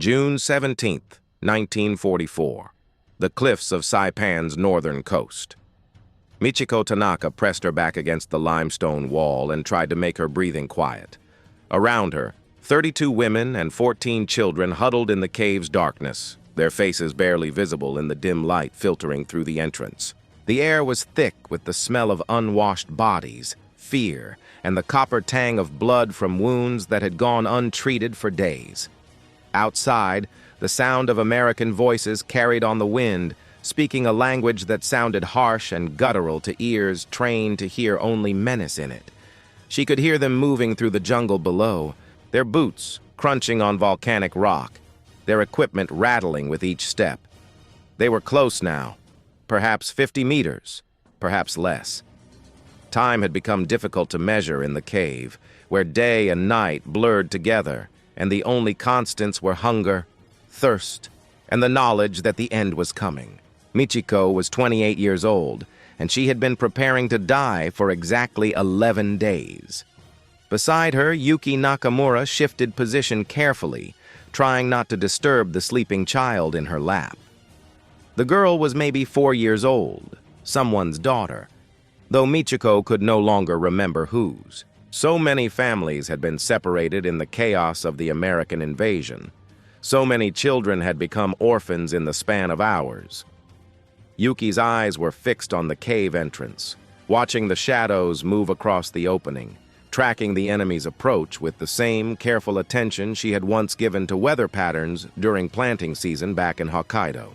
June 17th, 1944. The cliffs of Saipan's northern coast. Michiko Tanaka pressed her back against the limestone wall and tried to make her breathing quiet. Around her, 32 women and 14 children huddled in the cave's darkness, their faces barely visible in the dim light filtering through the entrance. The air was thick with the smell of unwashed bodies, fear, and the copper tang of blood from wounds that had gone untreated for days. Outside, the sound of American voices carried on the wind, speaking a language that sounded harsh and guttural to ears trained to hear only menace in it. She could hear them moving through the jungle below, their boots crunching on volcanic rock, their equipment rattling with each step. They were close now, perhaps 50 meters, perhaps less. Time had become difficult to measure in the cave, where day and night blurred together, and the only constants were hunger, thirst, and the knowledge that the end was coming. Michiko was 28 years old, and she had been preparing to die for exactly 11 days. Beside her, Yuki Nakamura shifted position carefully, trying not to disturb the sleeping child in her lap. The girl was maybe 4 years old, someone's daughter, though Michiko could no longer remember whose. So many families had been separated in the chaos of the American invasion. So many children had become orphans in the span of hours. Yuki's eyes were fixed on the cave entrance, watching the shadows move across the opening, tracking the enemy's approach with the same careful attention she had once given to weather patterns during planting season back in Hokkaido.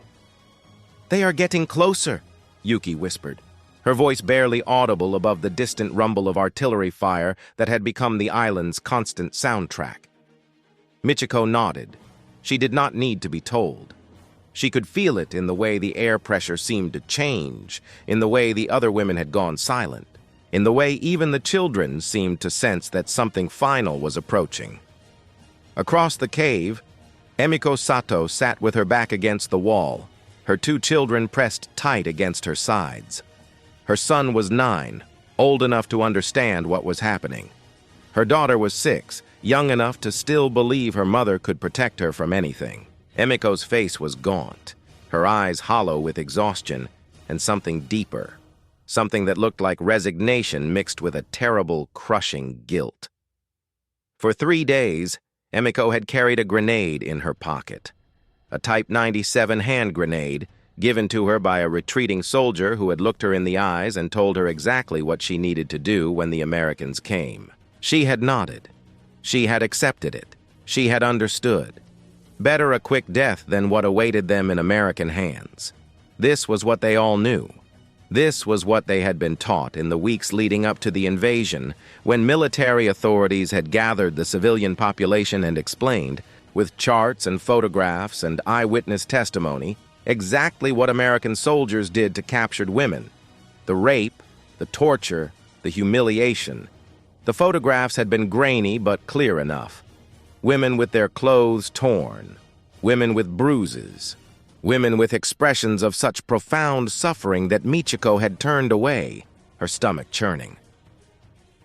"They are getting closer," Yuki whispered, her voice barely audible above the distant rumble of artillery fire that had become the island's constant soundtrack. Michiko nodded. She did not need to be told. She could feel it in the way the air pressure seemed to change, in the way the other women had gone silent, in the way even the children seemed to sense that something final was approaching. Across the cave, Emiko Sato sat with her back against the wall, her 2 children pressed tight against her sides. Her son was 9, old enough to understand what was happening. Her daughter was 6, young enough to still believe her mother could protect her from anything. Emiko's face was gaunt, her eyes hollow with exhaustion, and something deeper, something that looked like resignation mixed with a terrible, crushing guilt. For 3 days, Emiko had carried a grenade in her pocket, a Type 97 hand grenade, given to her by a retreating soldier who had looked her in the eyes and told her exactly what she needed to do when the Americans came. She had nodded. She had accepted it. She had understood. Better a quick death than what awaited them in American hands. This was what they all knew. This was what they had been taught in the weeks leading up to the invasion, when military authorities had gathered the civilian population and explained, with charts and photographs and eyewitness testimony, exactly what American soldiers did to captured women. The rape, the torture, the humiliation. The photographs had been grainy but clear enough. Women with their clothes torn. Women with bruises. Women with expressions of such profound suffering that Michiko had turned away, her stomach churning.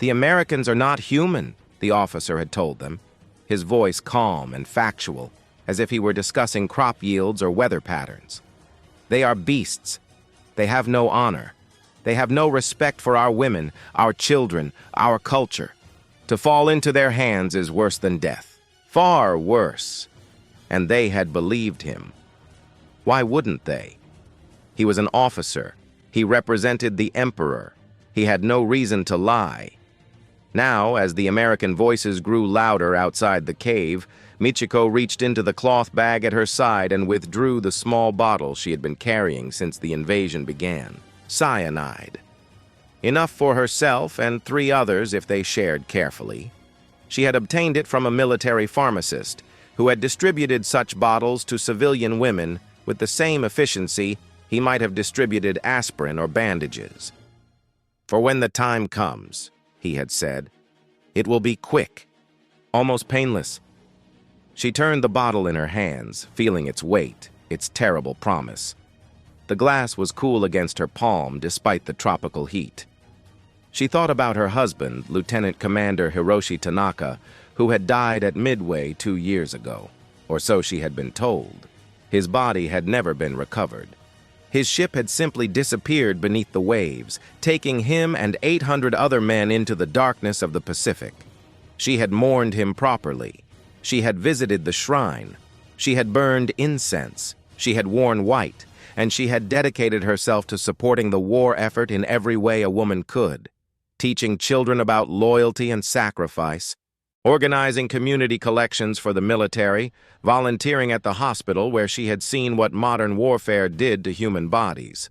"The Americans are not human," the officer had told them, his voice calm and factual, as if he were discussing crop yields or weather patterns. "They are beasts. They have no honor. They have no respect for our women, our children, our culture. To fall into their hands is worse than death. Far worse." And they had believed him. Why wouldn't they? He was an officer. He represented the emperor. He had no reason to lie. Now, as the American voices grew louder outside the cave, Michiko reached into the cloth bag at her side and withdrew the small bottle she had been carrying since the invasion began. Cyanide. Enough for herself and 3 others if they shared carefully. She had obtained it from a military pharmacist who had distributed such bottles to civilian women with the same efficiency he might have distributed aspirin or bandages. "For when the time comes," he had said, "it will be quick, almost painless." She turned the bottle in her hands, feeling its weight, its terrible promise. The glass was cool against her palm despite the tropical heat. She thought about her husband, Lieutenant Commander Hiroshi Tanaka, who had died at Midway 2 years ago, or so she had been told. His body had never been recovered. His ship had simply disappeared beneath the waves, taking him and 800 other men into the darkness of the Pacific. She had mourned him properly. She had visited the shrine. She had burned incense. She had worn white, and she had dedicated herself to supporting the war effort in every way a woman could, teaching children about loyalty and sacrifice, organizing community collections for the military, volunteering at the hospital where she had seen what modern warfare did to human bodies.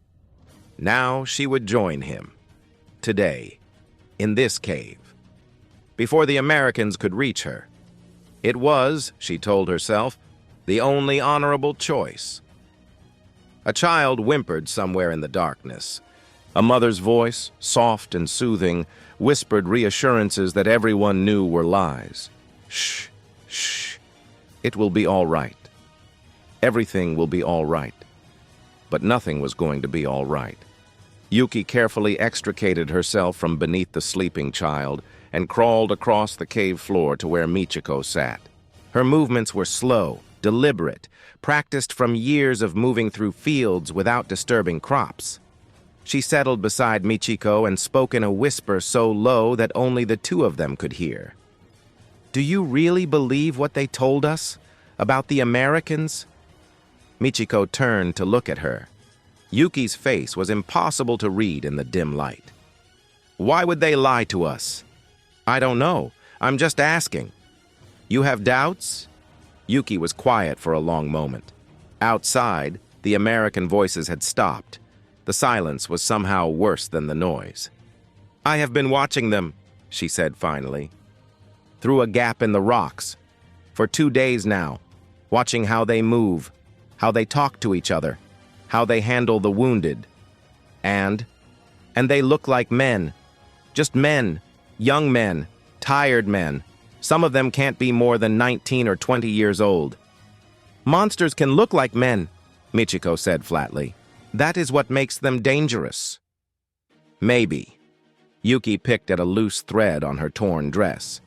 Now she would join him, today, in this cave, before the Americans could reach her. It was, she told herself, the only honorable choice. A child whimpered somewhere in the darkness. A mother's voice, soft and soothing, whispered reassurances that everyone knew were lies. Shh, shh. It will be all right. Everything will be all right. But nothing was going to be all right. Yuki carefully extricated herself from beneath the sleeping child and crawled across the cave floor to where Michiko sat. Her movements were slow, deliberate, practiced from years of moving through fields without disturbing crops. She settled beside Michiko and spoke in a whisper so low that only the two of them could hear. "Do you really believe what they told us about the Americans?" Michiko turned to look at her. Yuki's face was impossible to read in the dim light. "Why would they lie to us?" "I don't know. I'm just asking." "You have doubts?" Yuki was quiet for a long moment. Outside, the American voices had stopped. The silence was somehow worse than the noise. "I have been watching them," she said finally, "through a gap in the rocks. For 2 days now, watching how they move, how they talk to each other, how they handle the wounded. And they look like men. Just men, young men, tired men. Some of them can't be more than 19 or 20 years old." "Monsters can look like men," Michiko said flatly. "That is what makes them dangerous." "Maybe." Yuki picked at a loose thread on her torn dress.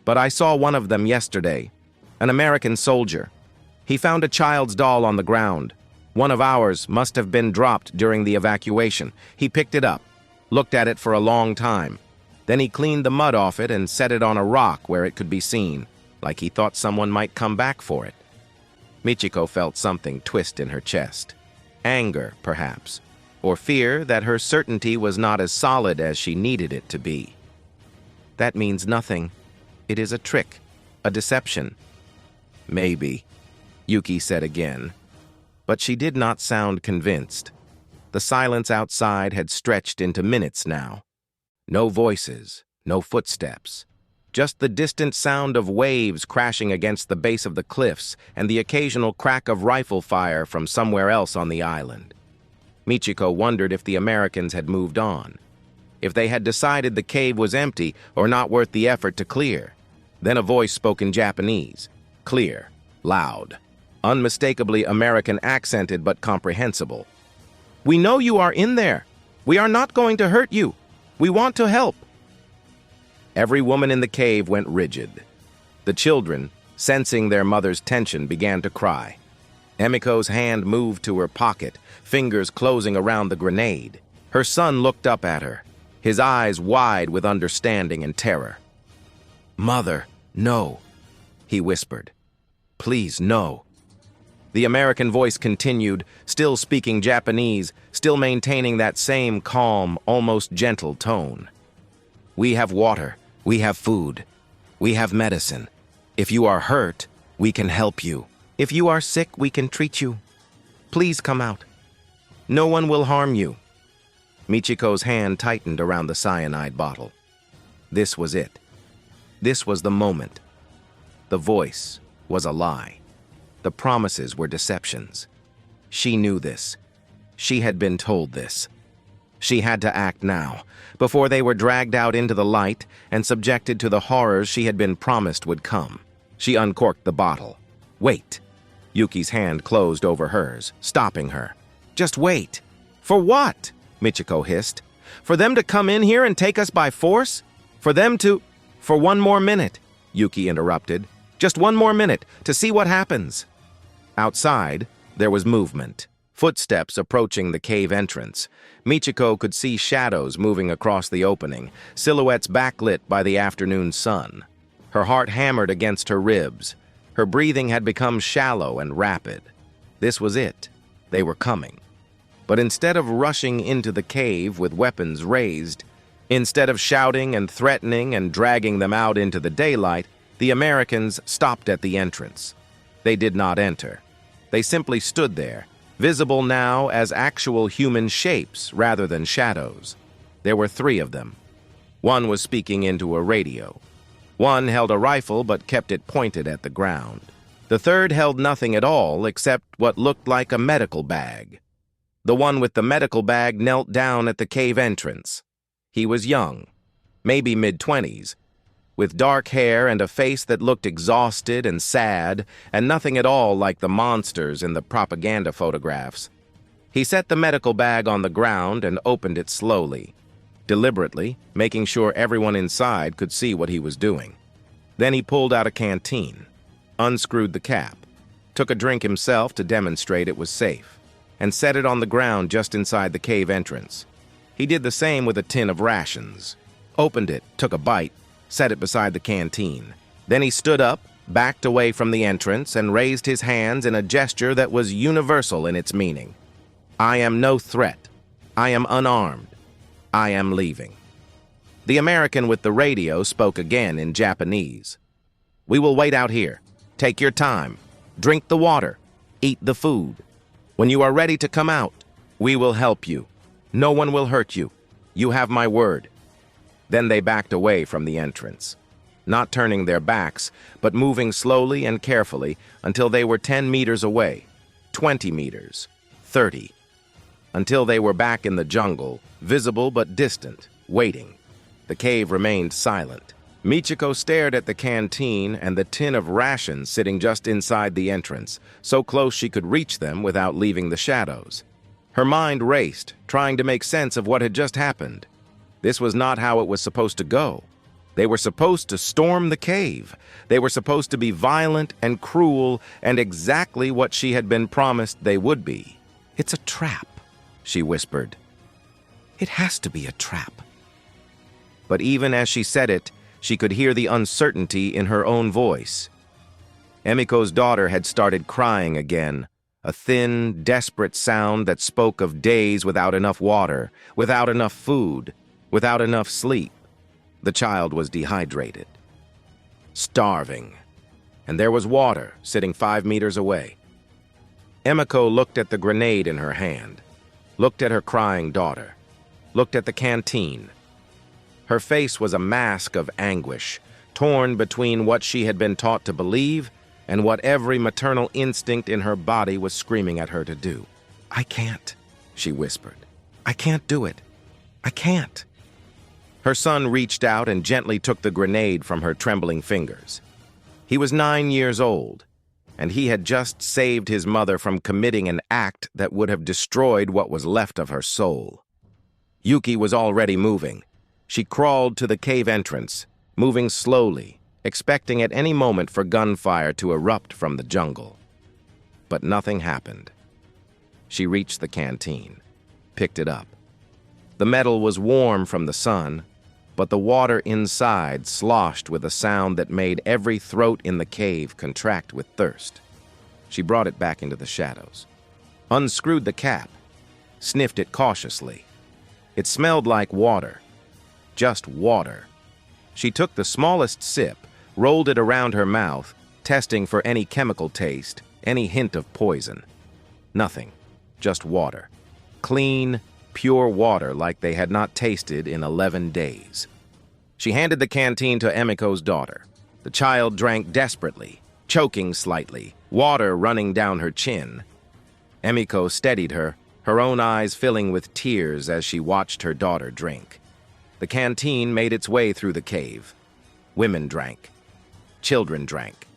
"But I saw one of them yesterday, an American soldier. He found a child's doll on the ground. One of ours must have been dropped during the evacuation. He picked it up, looked at it for a long time. Then he cleaned the mud off it and set it on a rock where it could be seen, like he thought someone might come back for it." Michiko felt something twist in her chest. Anger, perhaps, or fear that her certainty was not as solid as she needed it to be. "That means nothing. It is a trick, a deception." "Maybe," Yuki said again. But she did not sound convinced. The silence outside had stretched into minutes now. No voices, no footsteps. Just the distant sound of waves crashing against the base of the cliffs and the occasional crack of rifle fire from somewhere else on the island. Michiko wondered if the Americans had moved on, if they had decided the cave was empty or not worth the effort to clear. Then a voice spoke in Japanese, clear, loud, unmistakably American accented but comprehensible. "We know you are in there. We are not going to hurt you. We want to help." Every woman in the cave went rigid. The children, sensing their mother's tension, began to cry. Emiko's hand moved to her pocket, fingers closing around the grenade. Her son looked up at her, his eyes wide with understanding and terror. "Mother, no," he whispered. "Please, no." The American voice continued, still speaking Japanese, still maintaining that same calm, almost gentle tone. "We have water. We have food. We have medicine. If you are hurt, we can help you. If you are sick, we can treat you. Please come out. No one will harm you." Michiko's hand tightened around the cyanide bottle. This was it. This was the moment. The voice was a lie. The promises were deceptions. She knew this. She had been told this. She had to act now, before they were dragged out into the light and subjected to the horrors she had been promised would come. She uncorked the bottle. "Wait." Yuki's hand closed over hers, stopping her. "Just wait." "For what?" Michiko hissed. "For them to come in here and take us by force? For them to—" "For one more minute," Yuki interrupted. Just one more minute to see what happens." Outside, there was movement. Footsteps approaching the cave entrance. Michiko could see shadows moving across the opening, silhouettes backlit by the afternoon sun. Her heart hammered against her ribs. Her breathing had become shallow and rapid. This was it. They were coming. But instead of rushing into the cave with weapons raised, instead of shouting and threatening and dragging them out into the daylight, the Americans stopped at the entrance. They did not enter. They simply stood there, visible now as actual human shapes rather than shadows. There were 3 of them. One was speaking into a radio. One held a rifle but kept it pointed at the ground. The third held nothing at all except what looked like a medical bag. The one with the medical bag knelt down at the cave entrance. He was young, maybe mid-20s, with dark hair and a face that looked exhausted and sad and nothing at all like the monsters in the propaganda photographs. He set the medical bag on the ground and opened it slowly, deliberately, making sure everyone inside could see what he was doing. Then he pulled out a canteen, unscrewed the cap, took a drink himself to demonstrate it was safe, and set it on the ground just inside the cave entrance. He did the same with a tin of rations, opened it, took a bite, set it beside the canteen. Then he stood up, backed away from the entrance, and raised his hands in a gesture that was universal in its meaning. "I am no threat. I am unarmed. I am leaving." The American with the radio spoke again in Japanese. "We will wait out here. Take your time. Drink the water. Eat the food. When you are ready to come out, we will help you. No one will hurt you. You have my word." Then they backed away from the entrance, not turning their backs, but moving slowly and carefully until they were 10 meters away, 20 meters, 30, until they were back in the jungle, visible but distant, waiting. The cave remained silent. Michiko stared at the canteen and the tin of rations sitting just inside the entrance, so close she could reach them without leaving the shadows. Her mind raced, trying to make sense of what had just happened. This was not how it was supposed to go. They were supposed to storm the cave. They were supposed to be violent and cruel and exactly what she had been promised they would be. "It's a trap," she whispered. "It has to be a trap." But even as she said it, she could hear the uncertainty in her own voice. Emiko's daughter had started crying again, a thin, desperate sound that spoke of days without enough water, without enough food, without enough sleep. The child was dehydrated, starving, and there was water sitting 5 meters away. Emiko looked at the grenade in her hand, looked at her crying daughter, looked at the canteen. Her face was a mask of anguish, torn between what she had been taught to believe and what every maternal instinct in her body was screaming at her to do. "I can't," she whispered. "I can't do it. I can't." Her son reached out and gently took the grenade from her trembling fingers. He was 9 years old, and he had just saved his mother from committing an act that would have destroyed what was left of her soul. Yuki was already moving. She crawled to the cave entrance, moving slowly, expecting at any moment for gunfire to erupt from the jungle. But nothing happened. She reached the canteen, picked it up. The metal was warm from the sun, but the water inside sloshed with a sound that made every throat in the cave contract with thirst. She brought it back into the shadows, unscrewed the cap, sniffed it cautiously. It smelled like water, just water. She took the smallest sip, rolled it around her mouth, testing for any chemical taste, any hint of poison. Nothing, just water. Clean, pure water like they had not tasted in 11 days. She handed the canteen to Emiko's daughter. The child drank desperately, choking slightly, water running down her chin. Emiko steadied her, her own eyes filling with tears as she watched her daughter drink. The canteen made its way through the cave. Women drank. Children drank.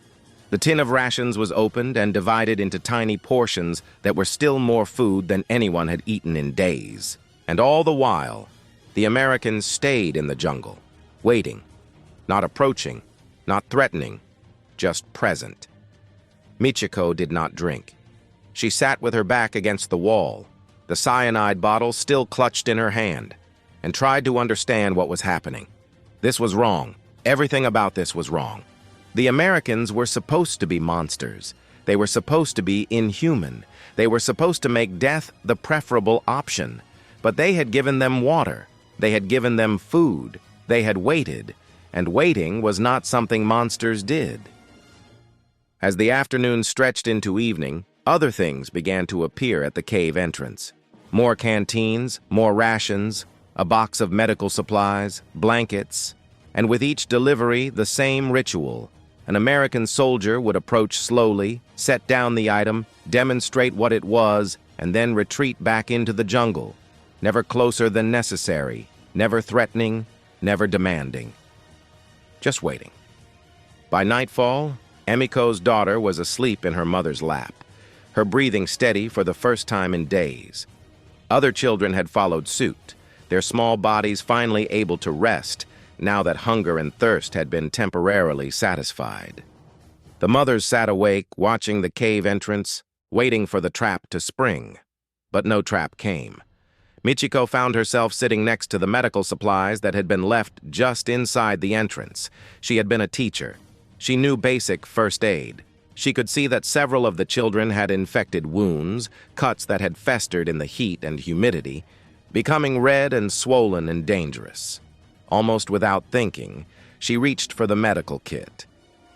The tin of rations was opened and divided into tiny portions that were still more food than anyone had eaten in days. And all the while, the Americans stayed in the jungle, waiting, not approaching, not threatening, just present. Michiko did not drink. She sat with her back against the wall, the cyanide bottle still clutched in her hand, and tried to understand what was happening. This was wrong. Everything about this was wrong. The Americans were supposed to be monsters. They were supposed to be inhuman. They were supposed to make death the preferable option. But they had given them water. They had given them food. They had waited, and waiting was not something monsters did. As the afternoon stretched into evening, other things began to appear at the cave entrance. More canteens, more rations, a box of medical supplies, blankets, and with each delivery, the same ritual. An American soldier would approach slowly, set down the item, demonstrate what it was, and then retreat back into the jungle, never closer than necessary, never threatening, never demanding. Just waiting. By nightfall, Emiko's daughter was asleep in her mother's lap, her breathing steady for the first time in days. Other children had followed suit, their small bodies finally able to rest now that hunger and thirst had been temporarily satisfied. The mothers sat awake, watching the cave entrance, waiting for the trap to spring. But no trap came. Michiko found herself sitting next to the medical supplies that had been left just inside the entrance. She had been a teacher. She knew basic first aid. She could see that several of the children had infected wounds, cuts that had festered in the heat and humidity, becoming red and swollen and dangerous. Almost without thinking, she reached for the medical kit.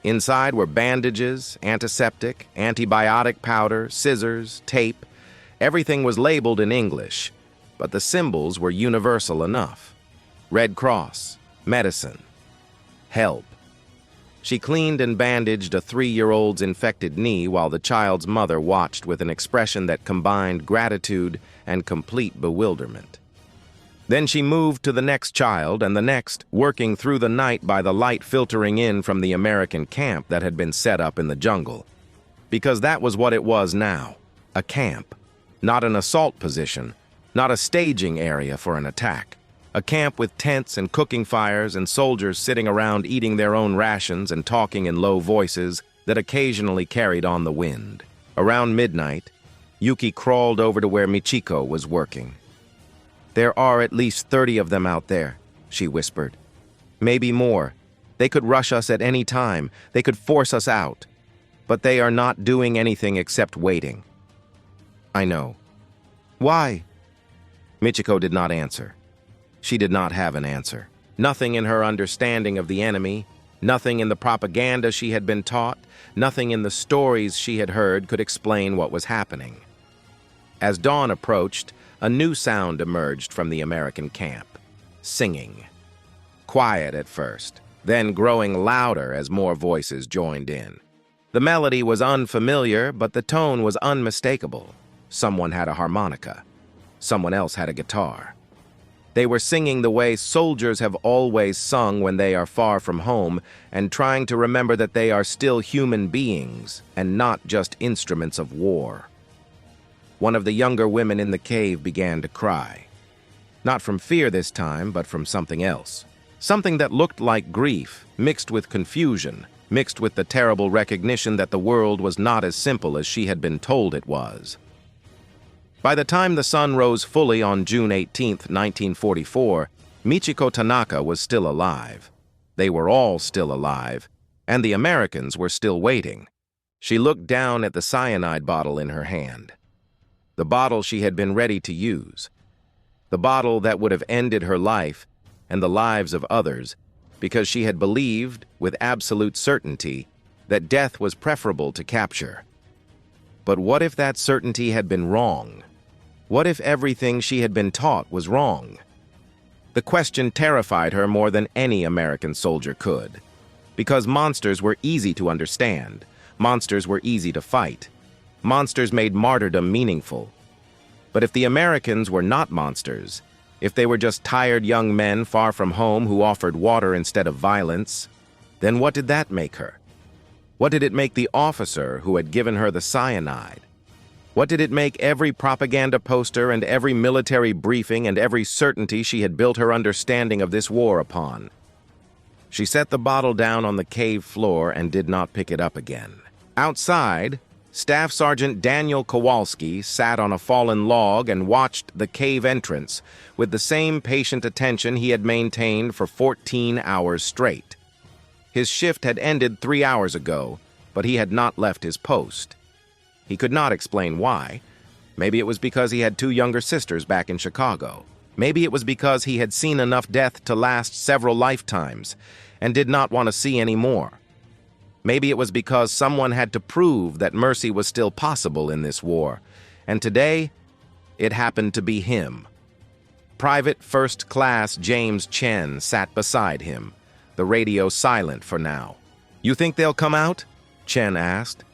Inside were bandages, antiseptic, antibiotic powder, scissors, tape. Everything was labeled in English, but the symbols were universal enough. Red Cross, medicine, help. She cleaned and bandaged a 3-year-old's infected knee while the child's mother watched with an expression that combined gratitude and complete bewilderment. Then she moved to the next child and the next, working through the night by the light filtering in from the American camp that had been set up in the jungle. Because that was what it was now, a camp, not an assault position, not a staging area for an attack. A camp with tents and cooking fires and soldiers sitting around eating their own rations and talking in low voices that occasionally carried on the wind. Around midnight, Yuki crawled over to where Michiko was working. "There are at least 30 of them out there," she whispered. "Maybe more. They could rush us at any time. They could force us out. But they are not doing anything except waiting." "I know." "Why?" Michiko did not answer. She did not have an answer. Nothing in her understanding of the enemy, nothing in the propaganda she had been taught, nothing in the stories she had heard could explain what was happening. As dawn approached, a new sound emerged from the American camp. Singing. Quiet at first, then growing louder as more voices joined in. The melody was unfamiliar, but the tone was unmistakable. Someone had a harmonica. Someone else had a guitar. They were singing the way soldiers have always sung when they are far from home and trying to remember that they are still human beings and not just instruments of war. One of the younger women in the cave began to cry. Not from fear this time, but from something else. Something that looked like grief, mixed with confusion, mixed with the terrible recognition that the world was not as simple as she had been told it was. By the time the sun rose fully on June 18, 1944, Michiko Tanaka was still alive. They were all still alive, and the Americans were still waiting. She looked down at the cyanide bottle in her hand. The bottle she had been ready to use. The bottle that would have ended her life and the lives of others because she had believed, with absolute certainty, that death was preferable to capture. But what if that certainty had been wrong? What if everything she had been taught was wrong? The question terrified her more than any American soldier could. Because monsters were easy to understand. Monsters were easy to fight. Monsters made martyrdom meaningful. But if the Americans were not monsters, if they were just tired young men far from home who offered water instead of violence, then what did that make her? What did it make the officer who had given her the cyanide? What did it make every propaganda poster and every military briefing and every certainty she had built her understanding of this war upon? She set the bottle down on the cave floor and did not pick it up again. Outside, Staff Sergeant Daniel Kowalski sat on a fallen log and watched the cave entrance with the same patient attention he had maintained for 14 hours straight. His shift had ended 3 hours ago, but he had not left his post. He could not explain why. Maybe it was because he had 2 younger sisters back in Chicago. Maybe it was because he had seen enough death to last several lifetimes and did not want to see any more. Maybe it was because someone had to prove that mercy was still possible in this war, and today, it happened to be him. Private First Class James Chen sat beside him, the radio silent for now. "You think they'll come out?" Chen asked.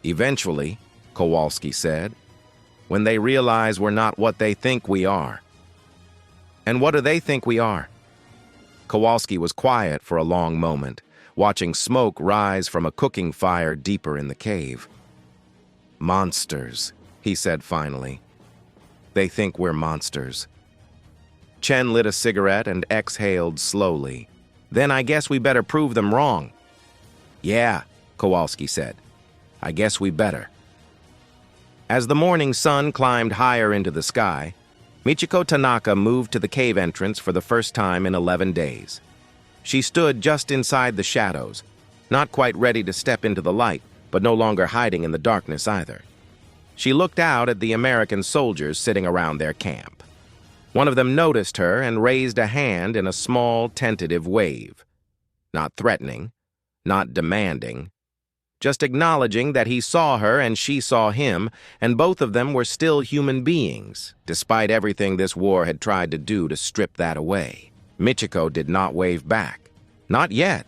"Eventually," Kowalski said, "when they realize we're not what they think we are." "And what do they think we are?" Kowalski was quiet for a long moment, watching smoke rise from a cooking fire deeper in the cave. "Monsters," he said finally. "They think we're monsters." Chen lit a cigarette and exhaled slowly. "Then I guess we better prove them wrong." "Yeah," Kowalski said. "I guess we better." As the morning sun climbed higher into the sky, Michiko Tanaka moved to the cave entrance for the first time in 11 days. She stood just inside the shadows, not quite ready to step into the light, but no longer hiding in the darkness either. She looked out at the American soldiers sitting around their camp. One of them noticed her and raised a hand in a small, tentative wave. Not threatening, not demanding, just acknowledging that he saw her and she saw him, and both of them were still human beings, despite everything this war had tried to do to strip that away. Michiko did not wave back. Not yet,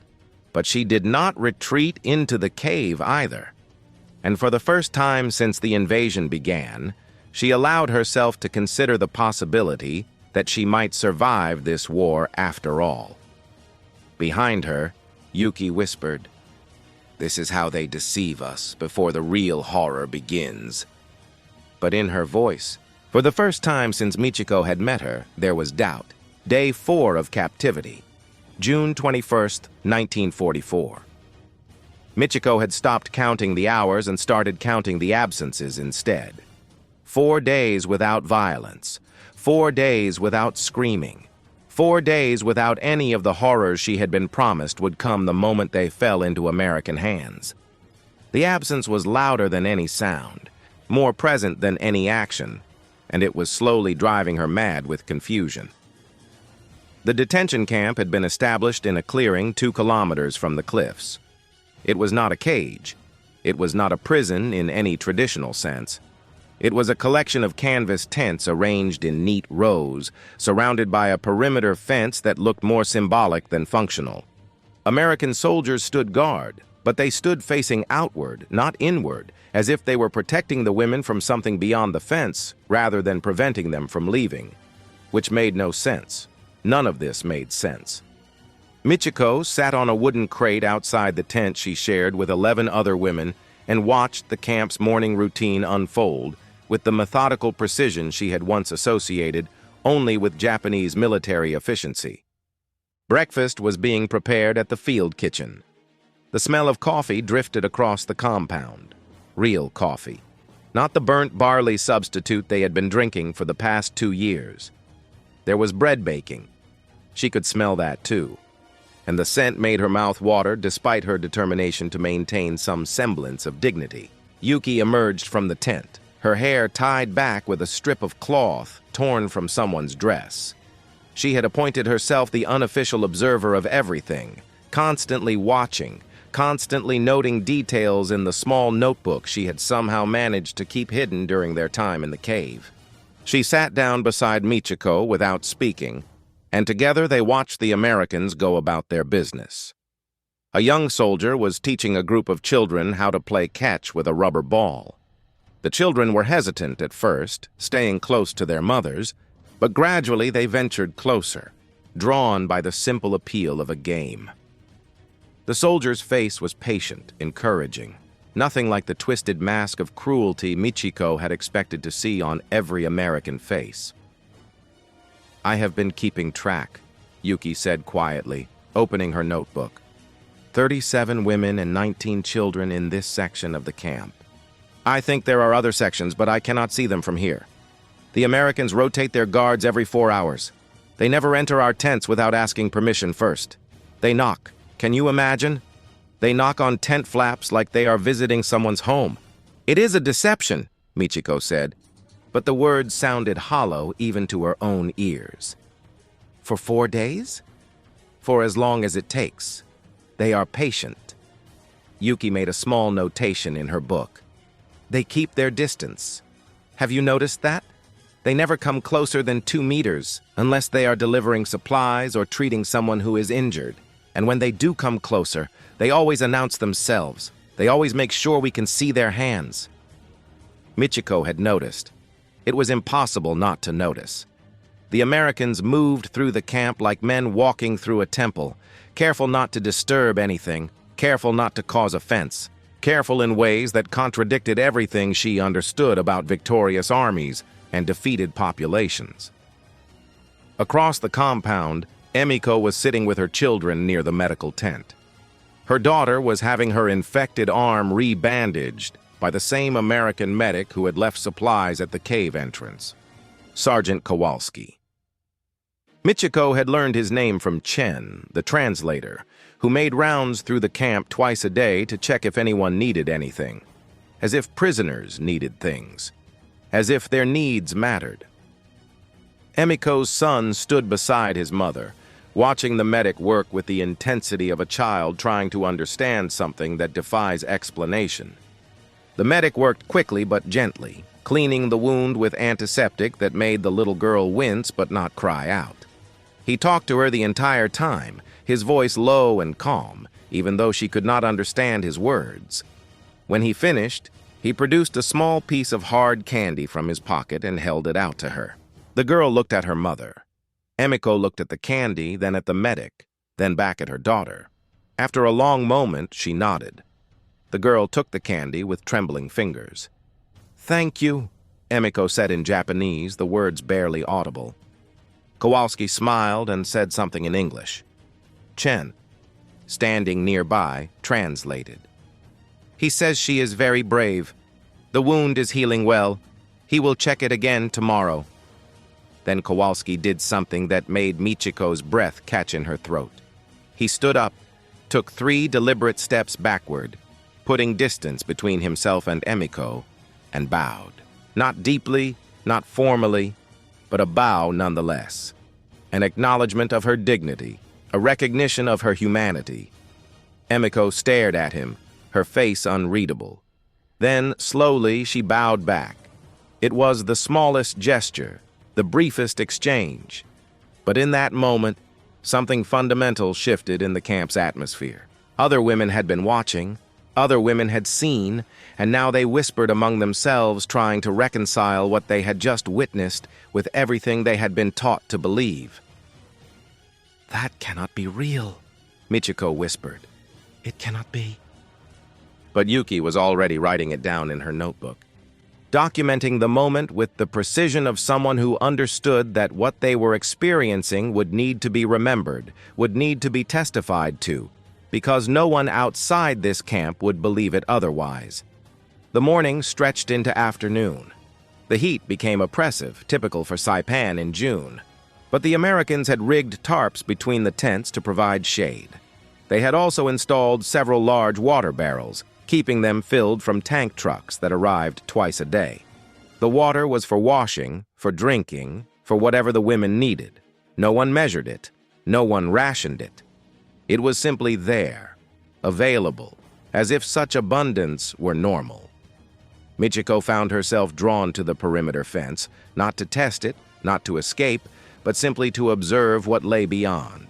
but she did not retreat into the cave either. And for the first time since the invasion began, she allowed herself to consider the possibility that she might survive this war after all. Behind her, Yuki whispered, "This is how they deceive us before the real horror begins." But in her voice, for the first time since Michiko had met her, there was doubt. Day 4 of captivity, June 21st, 1944. Michiko had stopped counting the hours and started counting the absences instead. 4 days without violence, 4 days without screaming, 4 days without any of the horrors she had been promised would come the moment they fell into American hands. The absence was louder than any sound, more present than any action, and it was slowly driving her mad with confusion. The detention camp had been established in a clearing 2 kilometers from the cliffs. It was not a cage. It was not a prison in any traditional sense. It was a collection of canvas tents arranged in neat rows, surrounded by a perimeter fence that looked more symbolic than functional. American soldiers stood guard, but they stood facing outward, not inward, as if they were protecting the women from something beyond the fence rather than preventing them from leaving, which made no sense. None of this made sense. Michiko sat on a wooden crate outside the tent she shared with 11 other women and watched the camp's morning routine unfold with the methodical precision she had once associated only with Japanese military efficiency. Breakfast was being prepared at the field kitchen. The smell of coffee drifted across the compound. Real coffee, not the burnt barley substitute they had been drinking for the past 2 years. There was bread baking. She could smell that too, and the scent made her mouth water despite her determination to maintain some semblance of dignity. Yuki emerged from the tent, her hair tied back with a strip of cloth torn from someone's dress. She had appointed herself the unofficial observer of everything, constantly watching, constantly noting details in the small notebook she had somehow managed to keep hidden during their time in the cave. She sat down beside Michiko without speaking, and together they watched the Americans go about their business. A young soldier was teaching a group of children how to play catch with a rubber ball. The children were hesitant at first, staying close to their mothers, but gradually they ventured closer, drawn by the simple appeal of a game. The soldier's face was patient, encouraging, nothing like the twisted mask of cruelty Michiko had expected to see on every American face. "I have been keeping track," Yuki said quietly, opening her notebook. 37 women and 19 children in this section of the camp. I think there are other sections, but I cannot see them from here. The Americans rotate their guards every 4 hours. They never enter our tents without asking permission first. They knock. Can you imagine? They knock on tent flaps like they are visiting someone's home. It is a deception, Michiko said, but the words sounded hollow even to her own ears. For 4 days? For as long as it takes. They are patient. Yuki made a small notation in her book. They keep their distance. Have you noticed that? They never come closer than 2 meters unless they are delivering supplies or treating someone who is injured. And when they do come closer, they always announce themselves. They always make sure we can see their hands. Michiko had noticed. It was impossible not to notice. The Americans moved through the camp like men walking through a temple, careful not to disturb anything, careful not to cause offense, careful in ways that contradicted everything she understood about victorious armies and defeated populations. Across the compound, Emiko was sitting with her children near the medical tent. Her daughter was having her infected arm re-bandaged by the same American medic who had left supplies at the cave entrance, Sergeant Kowalski. Michiko had learned his name from Chen, the translator, who made rounds through the camp twice a day to check if anyone needed anything, as if prisoners needed things, as if their needs mattered. Emiko's son stood beside his mother, watching the medic work with the intensity of a child trying to understand something that defies explanation. The medic worked quickly but gently, cleaning the wound with antiseptic that made the little girl wince but not cry out. He talked to her the entire time, his voice low and calm, even though she could not understand his words. When he finished, he produced a small piece of hard candy from his pocket and held it out to her. The girl looked at her mother. Emiko looked at the candy, then at the medic, then back at her daughter. After a long moment, she nodded. The girl took the candy with trembling fingers. "Thank you," Emiko said in Japanese, the words barely audible. Kowalski smiled and said something in English. Chen, standing nearby, translated. "He says she is very brave. The wound is healing well. He will check it again tomorrow." Then Kowalski did something that made Michiko's breath catch in her throat. He stood up, took 3 deliberate steps backward, putting distance between himself and Emiko, and bowed. Not deeply, not formally, but a bow nonetheless. An acknowledgement of her dignity, a recognition of her humanity. Emiko stared at him, her face unreadable. Then, slowly, she bowed back. It was the smallest gesture, the briefest exchange. But in that moment, something fundamental shifted in the camp's atmosphere. Other women had been watching, other women had seen, and now they whispered among themselves, trying to reconcile what they had just witnessed with everything they had been taught to believe. "That cannot be real," Michiko whispered. "It cannot be." But Yuki was already writing it down in her notebook, documenting the moment with the precision of someone who understood that what they were experiencing would need to be remembered, would need to be testified to, because no one outside this camp would believe it otherwise. The morning stretched into afternoon. The heat became oppressive, typical for Saipan in June. But the Americans had rigged tarps between the tents to provide shade. They had also installed several large water barrels, keeping them filled from tank trucks that arrived twice a day. The water was for washing, for drinking, for whatever the women needed. No one measured it. No one rationed it. It was simply there, available, as if such abundance were normal. Michiko found herself drawn to the perimeter fence, not to test it, not to escape, but simply to observe what lay beyond.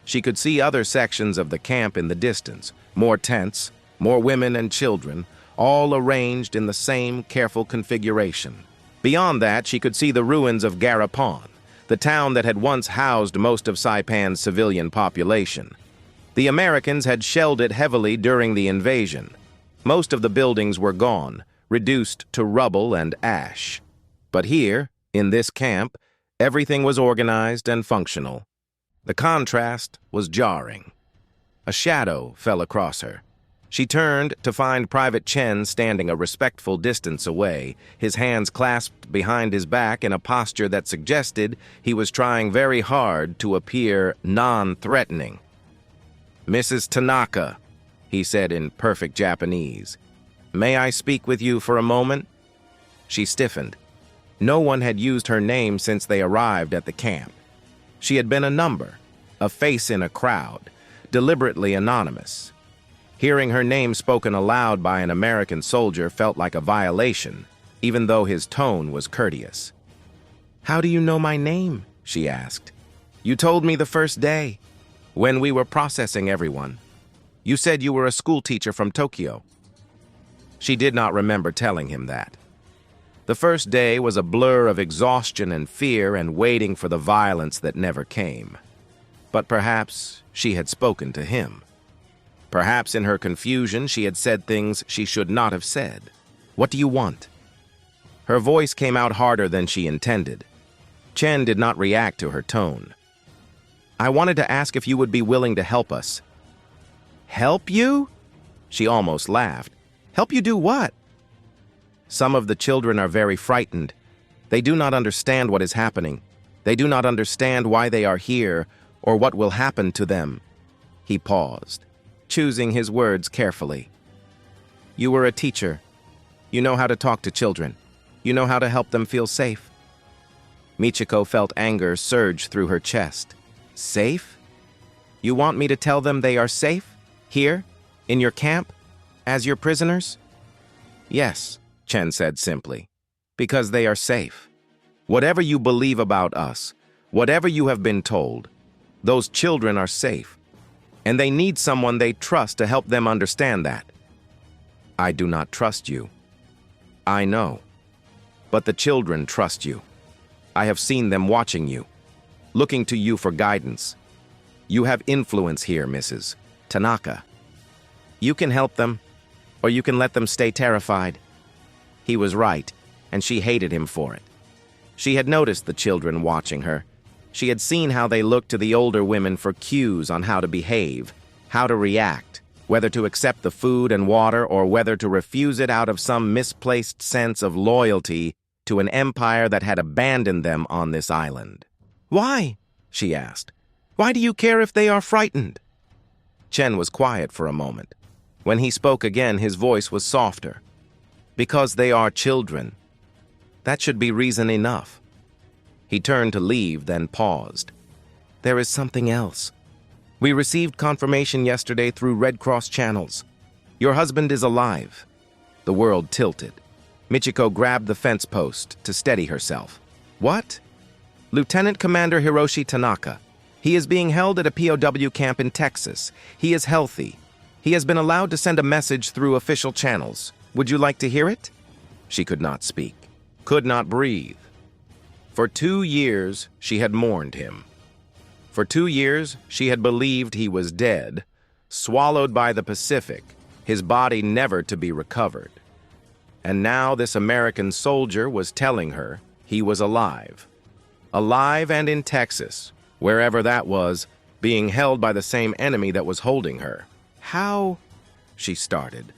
She could see other sections of the camp in the distance, more tents, more women and children, all arranged in the same careful configuration. Beyond that, she could see the ruins of Garapon, the town that had once housed most of Saipan's civilian population. The Americans had shelled it heavily during the invasion. Most of the buildings were gone, reduced to rubble and ash. But here, in this camp, everything was organized and functional. The contrast was jarring. A shadow fell across her. She turned to find Private Chen standing a respectful distance away, his hands clasped behind his back in a posture that suggested he was trying very hard to appear non-threatening. "Mrs. Tanaka," he said in perfect Japanese, "may I speak with you for a moment?" She stiffened. No one had used her name since they arrived at the camp. She had been a number, a face in a crowd, deliberately anonymous. Hearing her name spoken aloud by an American soldier felt like a violation, even though his tone was courteous. "How do you know my name?" she asked. "You told me the first day, when we were processing everyone. You said you were a schoolteacher from Tokyo." She did not remember telling him that. The first day was a blur of exhaustion and fear and waiting for the violence that never came. But perhaps she had spoken to him. Perhaps in her confusion she had said things she should not have said. "What do you want?" Her voice came out harder than she intended. Chen did not react to her tone. "I wanted to ask if you would be willing to help us." "Help you?" She almost laughed. "Help you do what?" "Some of the children are very frightened. They do not understand what is happening. They do not understand why they are here or what will happen to them." He paused, choosing his words carefully. "You were a teacher. You know how to talk to children. You know how to help them feel safe." Michiko felt anger surge through her chest. "Safe? You want me to tell them they are safe? Here? In your camp? As your prisoners?" "Yes," Chen said simply, "because they are safe. Whatever you believe about us, whatever you have been told, those children are safe, and they need someone they trust to help them understand that." "I do not trust you." "I know. But the children trust you. I have seen them watching you, looking to you for guidance. You have influence here, Mrs. Tanaka. You can help them, or you can let them stay terrified." He was right, and she hated him for it. She had noticed the children watching her. She had seen how they looked to the older women for cues on how to behave, how to react, whether to accept the food and water or whether to refuse it out of some misplaced sense of loyalty to an empire that had abandoned them on this island. "Why?" she asked. "Why do you care if they are frightened?" Chen was quiet for a moment. When he spoke again, his voice was softer. "Because they are children. That should be reason enough." He turned to leave, then paused. "There is something else. We received confirmation yesterday through Red Cross channels. Your husband is alive." The world tilted. Michiko grabbed the fence post to steady herself. "What?" "Lieutenant Commander Hiroshi Tanaka. He is being held at a POW camp in Texas. He is healthy. He has been allowed to send a message through official channels. Would you like to hear it?" She could not speak, could not breathe. For 2 years, she had mourned him. For 2 years, she had believed he was dead, swallowed by the Pacific, his body never to be recovered. And now this American soldier was telling her he was alive. Alive and in Texas, wherever that was, being held by the same enemy that was holding her. "How?" she started,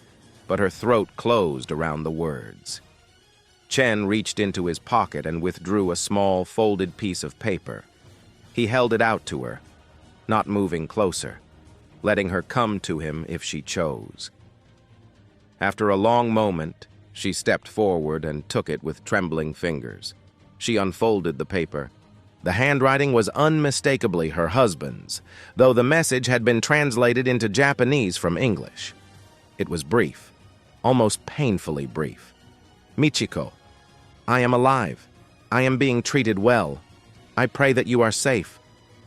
but her throat closed around the words. Chen reached into his pocket and withdrew a small, folded piece of paper. He held it out to her, not moving closer, letting her come to him if she chose. After a long moment, she stepped forward and took it with trembling fingers. She unfolded the paper. The handwriting was unmistakably her husband's, though the message had been translated into Japanese from English. It was brief, almost painfully brief. "Michiko, I am alive. I am being treated well. I pray that you are safe.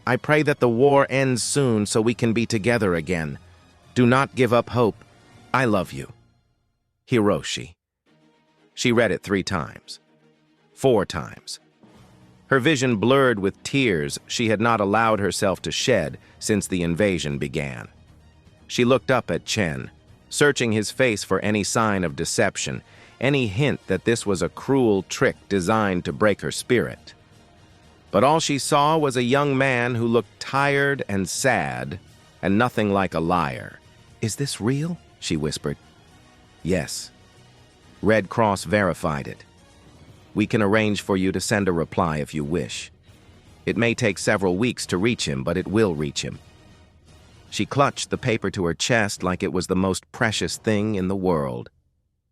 I pray that the war ends soon so we can be together again. Do not give up hope. I love you. Hiroshi." She read it 3 times. 4 times. Her vision blurred with tears she had not allowed herself to shed since the invasion began. She looked up at Chen, searching his face for any sign of deception, any hint that this was a cruel trick designed to break her spirit. But all she saw was a young man who looked tired and sad and nothing like a liar. "Is this real?" she whispered. "Yes." Red Cross verified it. "We can arrange for you to send a reply if you wish. It may take several weeks to reach him, but it will reach him." She clutched the paper to her chest like it was the most precious thing in the world,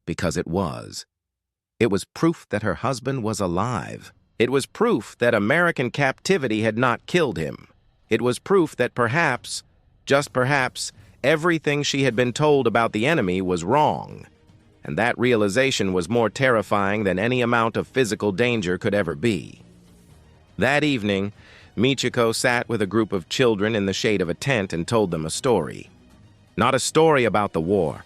because it was. It was proof that her husband was alive. It was proof that American captivity had not killed him. It was proof that perhaps, just perhaps, everything she had been told about the enemy was wrong. And that realization was more terrifying than any amount of physical danger could ever be. That evening, Michiko sat with a group of children in the shade of a tent and told them a story. Not a story about the war.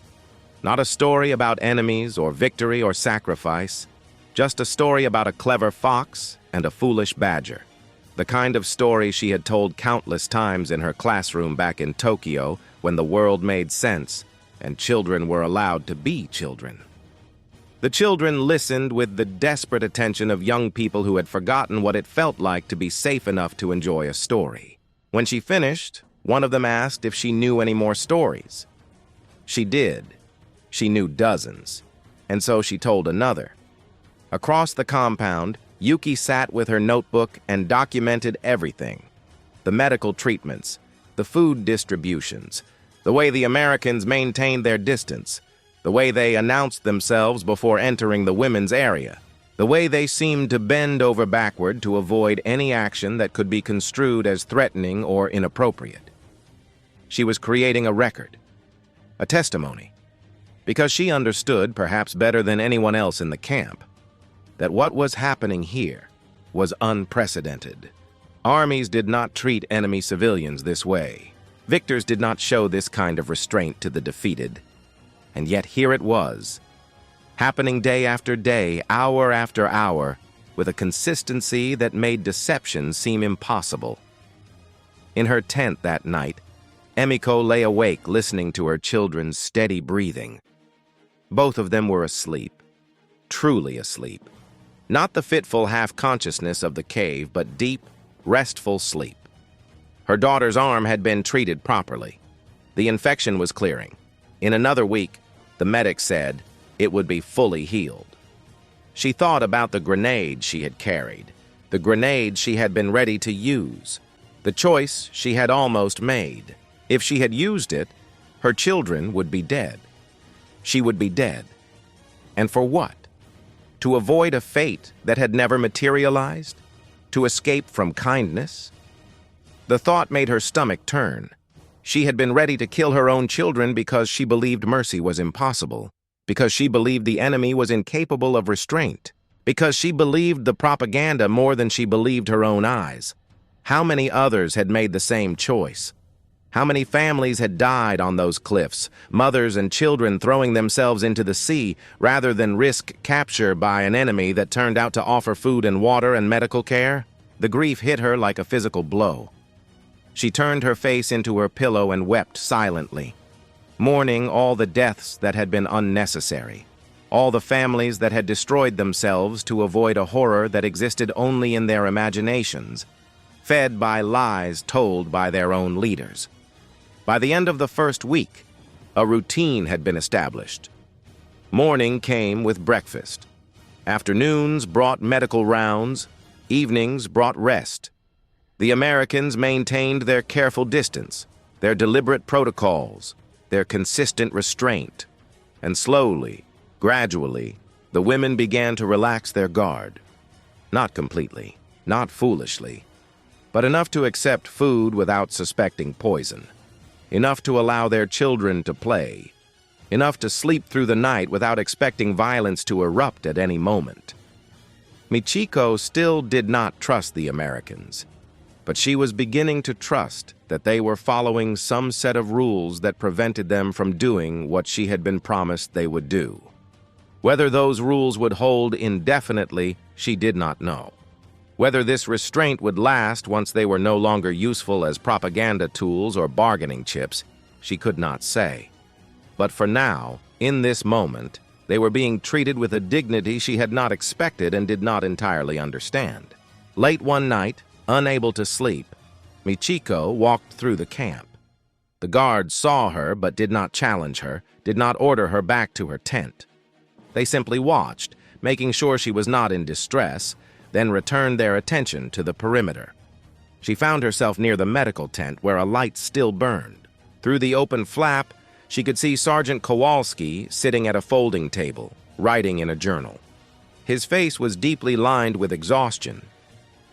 Not a story about enemies or victory or sacrifice. Just a story about a clever fox and a foolish badger. The kind of story she had told countless times in her classroom back in Tokyo when the world made sense and children were allowed to be children. The children listened with the desperate attention of young people who had forgotten what it felt like to be safe enough to enjoy a story. When she finished, one of them asked if she knew any more stories. She did. She knew dozens, and so she told another. Across the compound, Yuki sat with her notebook and documented everything. The medical treatments, the food distributions, the way the Americans maintained their distance, the way they announced themselves before entering the women's area, the way they seemed to bend over backward to avoid any action that could be construed as threatening or inappropriate. She was creating a record, a testimony, because she understood, perhaps better than anyone else in the camp, that what was happening here was unprecedented. Armies did not treat enemy civilians this way. Victors did not show this kind of restraint to the defeated. And yet here it was, happening day after day, hour after hour, with a consistency that made deception seem impossible. In her tent that night, Emiko lay awake listening to her children's steady breathing. Both of them were asleep, truly asleep. Not the fitful half-consciousness of the cave, but deep, restful sleep. Her daughter's arm had been treated properly. The infection was clearing. In another week, the medic said it would be fully healed. She thought about the grenade she had carried, the grenade she had been ready to use, the choice she had almost made. If she had used it, her children would be dead. She would be dead. And for what? To avoid a fate that had never materialized? To escape from kindness? The thought made her stomach turn. She had been ready to kill her own children because she believed mercy was impossible, because she believed the enemy was incapable of restraint, because she believed the propaganda more than she believed her own eyes. How many others had made the same choice? How many families had died on those cliffs, mothers and children throwing themselves into the sea rather than risk capture by an enemy that turned out to offer food and water and medical care? The grief hit her like a physical blow. She turned her face into her pillow and wept silently, mourning all the deaths that had been unnecessary, all the families that had destroyed themselves to avoid a horror that existed only in their imaginations, fed by lies told by their own leaders. By the end of the first week, a routine had been established. Morning came with breakfast. Afternoons brought medical rounds. Evenings brought rest. The Americans maintained their careful distance, their deliberate protocols, their consistent restraint. And slowly, gradually, the women began to relax their guard. Not completely, not foolishly, but enough to accept food without suspecting poison. Enough to allow their children to play, enough to sleep through the night without expecting violence to erupt at any moment. Michiko still did not trust the Americans, but she was beginning to trust that they were following some set of rules that prevented them from doing what she had been promised they would do. Whether those rules would hold indefinitely, she did not know. Whether this restraint would last once they were no longer useful as propaganda tools or bargaining chips, she could not say. But for now, in this moment, they were being treated with a dignity she had not expected and did not entirely understand. Late one night, unable to sleep, Michiko walked through the camp. The guards saw her but did not challenge her, did not order her back to her tent. They simply watched, making sure she was not in distress, then returned their attention to the perimeter. She found herself near the medical tent where a light still burned. Through the open flap, she could see Sergeant Kowalski sitting at a folding table, writing in a journal. His face was deeply lined with exhaustion,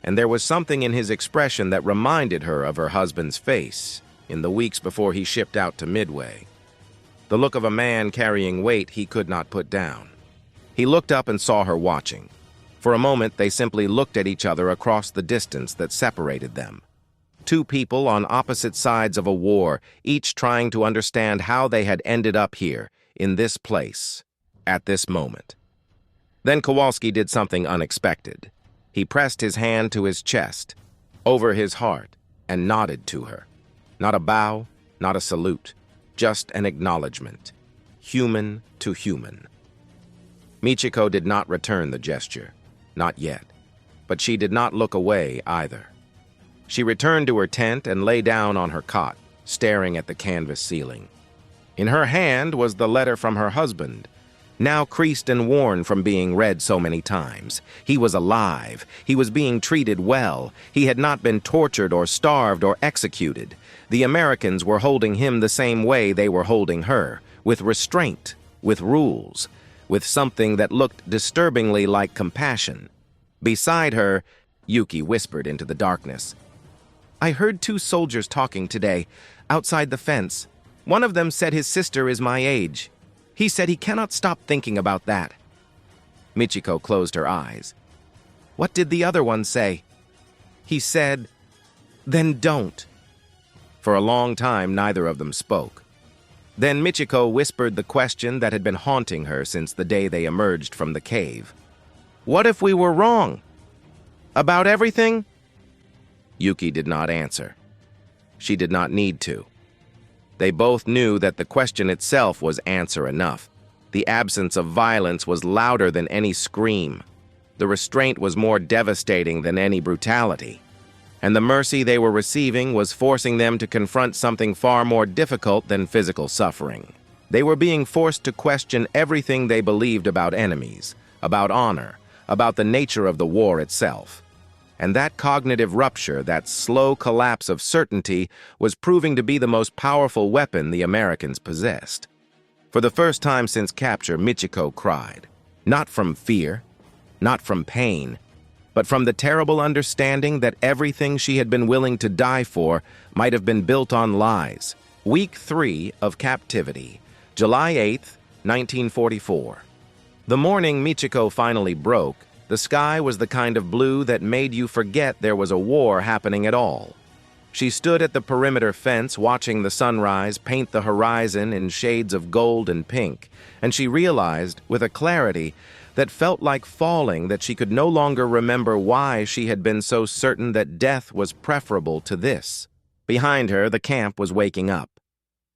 and there was something in his expression that reminded her of her husband's face in the weeks before he shipped out to Midway. The look of a man carrying weight he could not put down. He looked up and saw her watching. For a moment, they simply looked at each other across the distance that separated them. Two people on opposite sides of a war, each trying to understand how they had ended up here, in this place, at this moment. Then Kowalski did something unexpected. He pressed his hand to his chest, over his heart, and nodded to her. Not a bow, not a salute, just an acknowledgement, human to human. Michiko did not return the gesture, not yet, but she did not look away either. She returned to her tent and lay down on her cot, staring at the canvas ceiling. In her hand was the letter from her husband, now creased and worn from being read so many times. He was alive. He was being treated well. He had not been tortured or starved or executed. The Americans were holding him the same way they were holding her, with restraint, with rules, with something that looked disturbingly like compassion. Beside her, Yuki whispered into the darkness. "I heard two soldiers talking today, outside the fence. One of them said his sister is my age. He said he cannot stop thinking about that." Michiko closed her eyes. "What did the other one say?" "He said, 'Then don't.'" For a long time, neither of them spoke. Then Michiko whispered the question that had been haunting her since the day they emerged from the cave. "What if we were wrong? About everything?" Yuki did not answer. She did not need to. They both knew that the question itself was answer enough. The absence of violence was louder than any scream. The restraint was more devastating than any brutality. And the mercy they were receiving was forcing them to confront something far more difficult than physical suffering. They were being forced to question everything they believed about enemies, about honor, about the nature of the war itself. And that cognitive rupture, that slow collapse of certainty, was proving to be the most powerful weapon the Americans possessed. For the first time since capture, Michiko cried. Not from fear, not from pain, but from the terrible understanding that everything she had been willing to die for might have been built on lies. Week 3 of captivity, July 8th, 1944. The morning Michiko finally broke, the sky was the kind of blue that made you forget there was a war happening at all. She stood at the perimeter fence watching the sunrise paint the horizon in shades of gold and pink, and she realized, with a clarity that felt like falling, that she could no longer remember why she had been so certain that death was preferable to this. Behind her, the camp was waking up.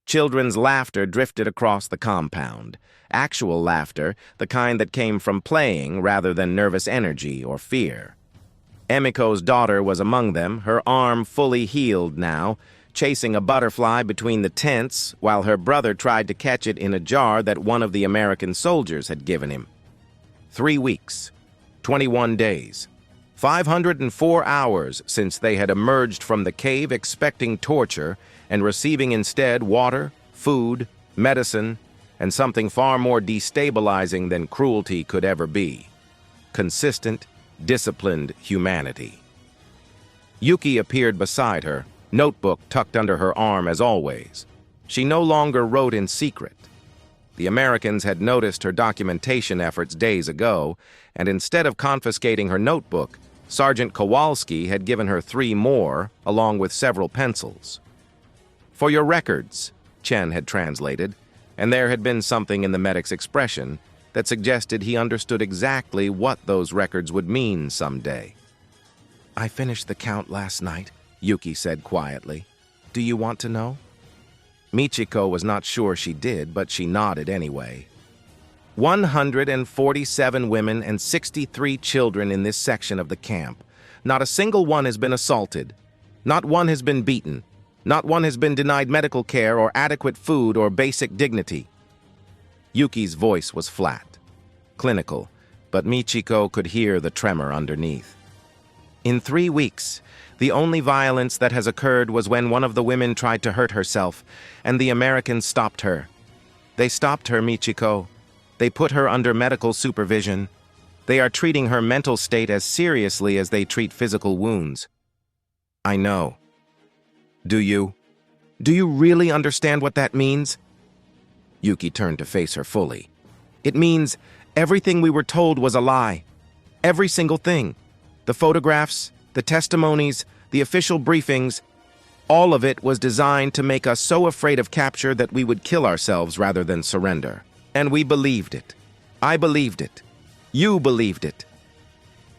Children's laughter drifted across the compound. Actual laughter, the kind that came from playing rather than nervous energy or fear. Emiko's daughter was among them, her arm fully healed now, chasing a butterfly between the tents while her brother tried to catch it in a jar that one of the American soldiers had given him. 3 weeks, 21 days, 504 hours since they had emerged from the cave expecting torture and receiving instead water, food, medicine, and something far more destabilizing than cruelty could ever be. Consistent, disciplined humanity. Yuki appeared beside her, notebook tucked under her arm as always. She no longer wrote in secret. The Americans had noticed her documentation efforts days ago, and instead of confiscating her notebook, Sergeant Kowalski had given her 3 more, along with several pencils. "For your records," Chen had translated, and there had been something in the medic's expression that suggested he understood exactly what those records would mean someday. "I finished the count last night," Yuki said quietly. "Do you want to know?" Michiko was not sure she did, but she nodded anyway. 147 women and 63 children in this section of the camp, Not a single one has been assaulted. Not one has been beaten. Not one has been denied medical care or adequate food or basic dignity. Yuki's voice was flat, clinical, but Michiko could hear the tremor underneath. In 3 weeks, the only violence that has occurred was when one of the women tried to hurt herself, and the Americans stopped her. They stopped her, Michiko. They put her under medical supervision. They are treating her mental state as seriously as they treat physical wounds. I know. Do you? Do you really understand what that means? Yuki turned to face her fully. It means everything we were told was a lie. Every single thing. The photographs, the testimonies, the official briefings, all of it was designed to make us so afraid of capture that we would kill ourselves rather than surrender. And we believed it. I believed it. You believed it.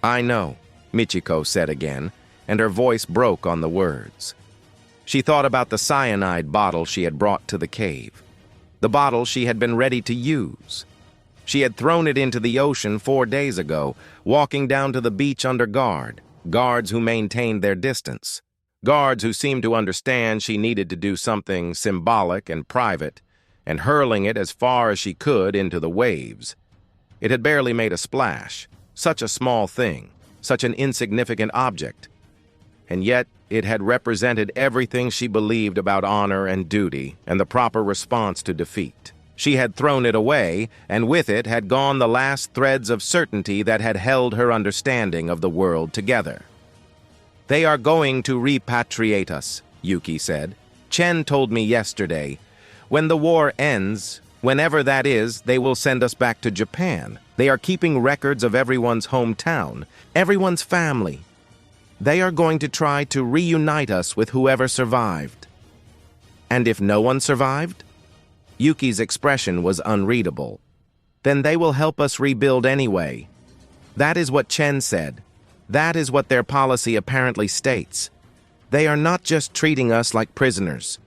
I know, Michiko said again, and her voice broke on the words. She thought about the cyanide bottle she had brought to the cave, the bottle she had been ready to use. She had thrown it into the ocean 4 days ago, walking down to the beach under guards who maintained their distance, guards who seemed to understand she needed to do something symbolic and private, and hurling it as far as she could into the waves. It had barely made a splash, such a small thing, such an insignificant object. And yet it had represented everything she believed about honor and duty and the proper response to defeat. She had thrown it away, and with it had gone the last threads of certainty that had held her understanding of the world together. They are going to repatriate us, Yuki said. Chen told me yesterday. When the war ends, whenever that is, they will send us back to Japan. They are keeping records of everyone's hometown, everyone's family. They are going to try to reunite us with whoever survived. And if no one survived? Yuki's expression was unreadable. Then they will help us rebuild anyway. That is what Chen said. That is what their policy apparently states. They are not just treating us like prisoners.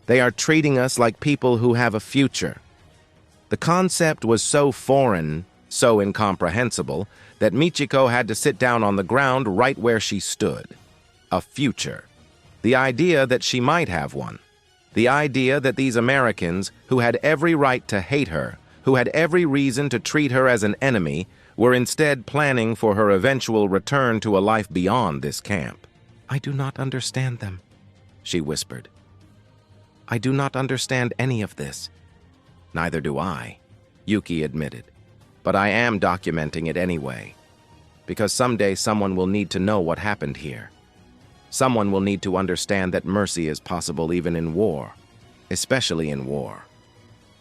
They are treating us like people who have a future. The concept was so foreign, so incomprehensible, that Michiko had to sit down on the ground right where she stood. A future. The idea that she might have one. The idea that these Americans, who had every right to hate her, who had every reason to treat her as an enemy, were instead planning for her eventual return to a life beyond this camp. I do not understand them, she whispered. I do not understand any of this. Neither do I, Yuki admitted. But I am documenting it anyway. Because someday someone will need to know what happened here. Someone will need to understand that mercy is possible even in war, especially in war.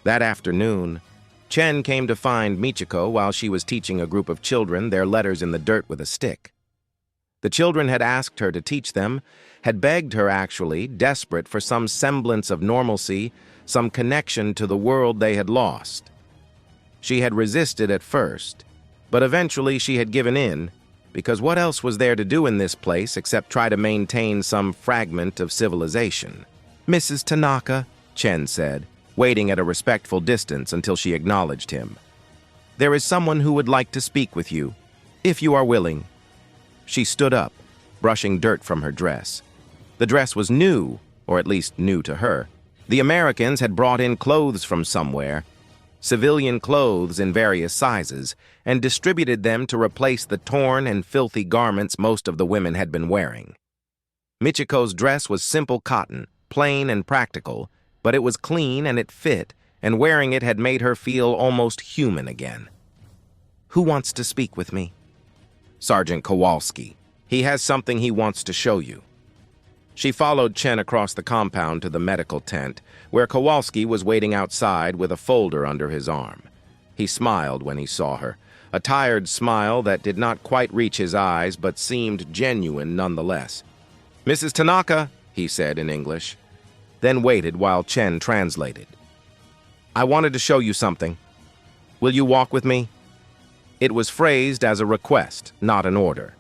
That afternoon, Chen came to find Michiko while she was teaching a group of children their letters in the dirt with a stick. The children had asked her to teach them, had begged her actually, desperate for some semblance of normalcy, some connection to the world they had lost. She had resisted at first, but eventually she had given in, because what else was there to do in this place except try to maintain some fragment of civilization? Mrs. Tanaka, Chen said, waiting at a respectful distance until she acknowledged him. There is someone who would like to speak with you, if you are willing. She stood up, brushing dirt from her dress. The dress was new, or at least new to her. The Americans had brought in clothes from somewhere, civilian clothes in various sizes, and distributed them to replace the torn and filthy garments most of the women had been wearing. Michiko's dress was simple cotton, plain and practical, but it was clean and it fit, and wearing it had made her feel almost human again. Who wants to speak with me? Sergeant Kowalski. He has something he wants to show you. She followed Chen across the compound to the medical tent, where Kowalski was waiting outside with a folder under his arm. He smiled when he saw her, a tired smile that did not quite reach his eyes but seemed genuine nonetheless. Mrs. Tanaka, he said in English, then waited while Chen translated. I wanted to show you something. Will you walk with me? It was phrased as a request, not an order.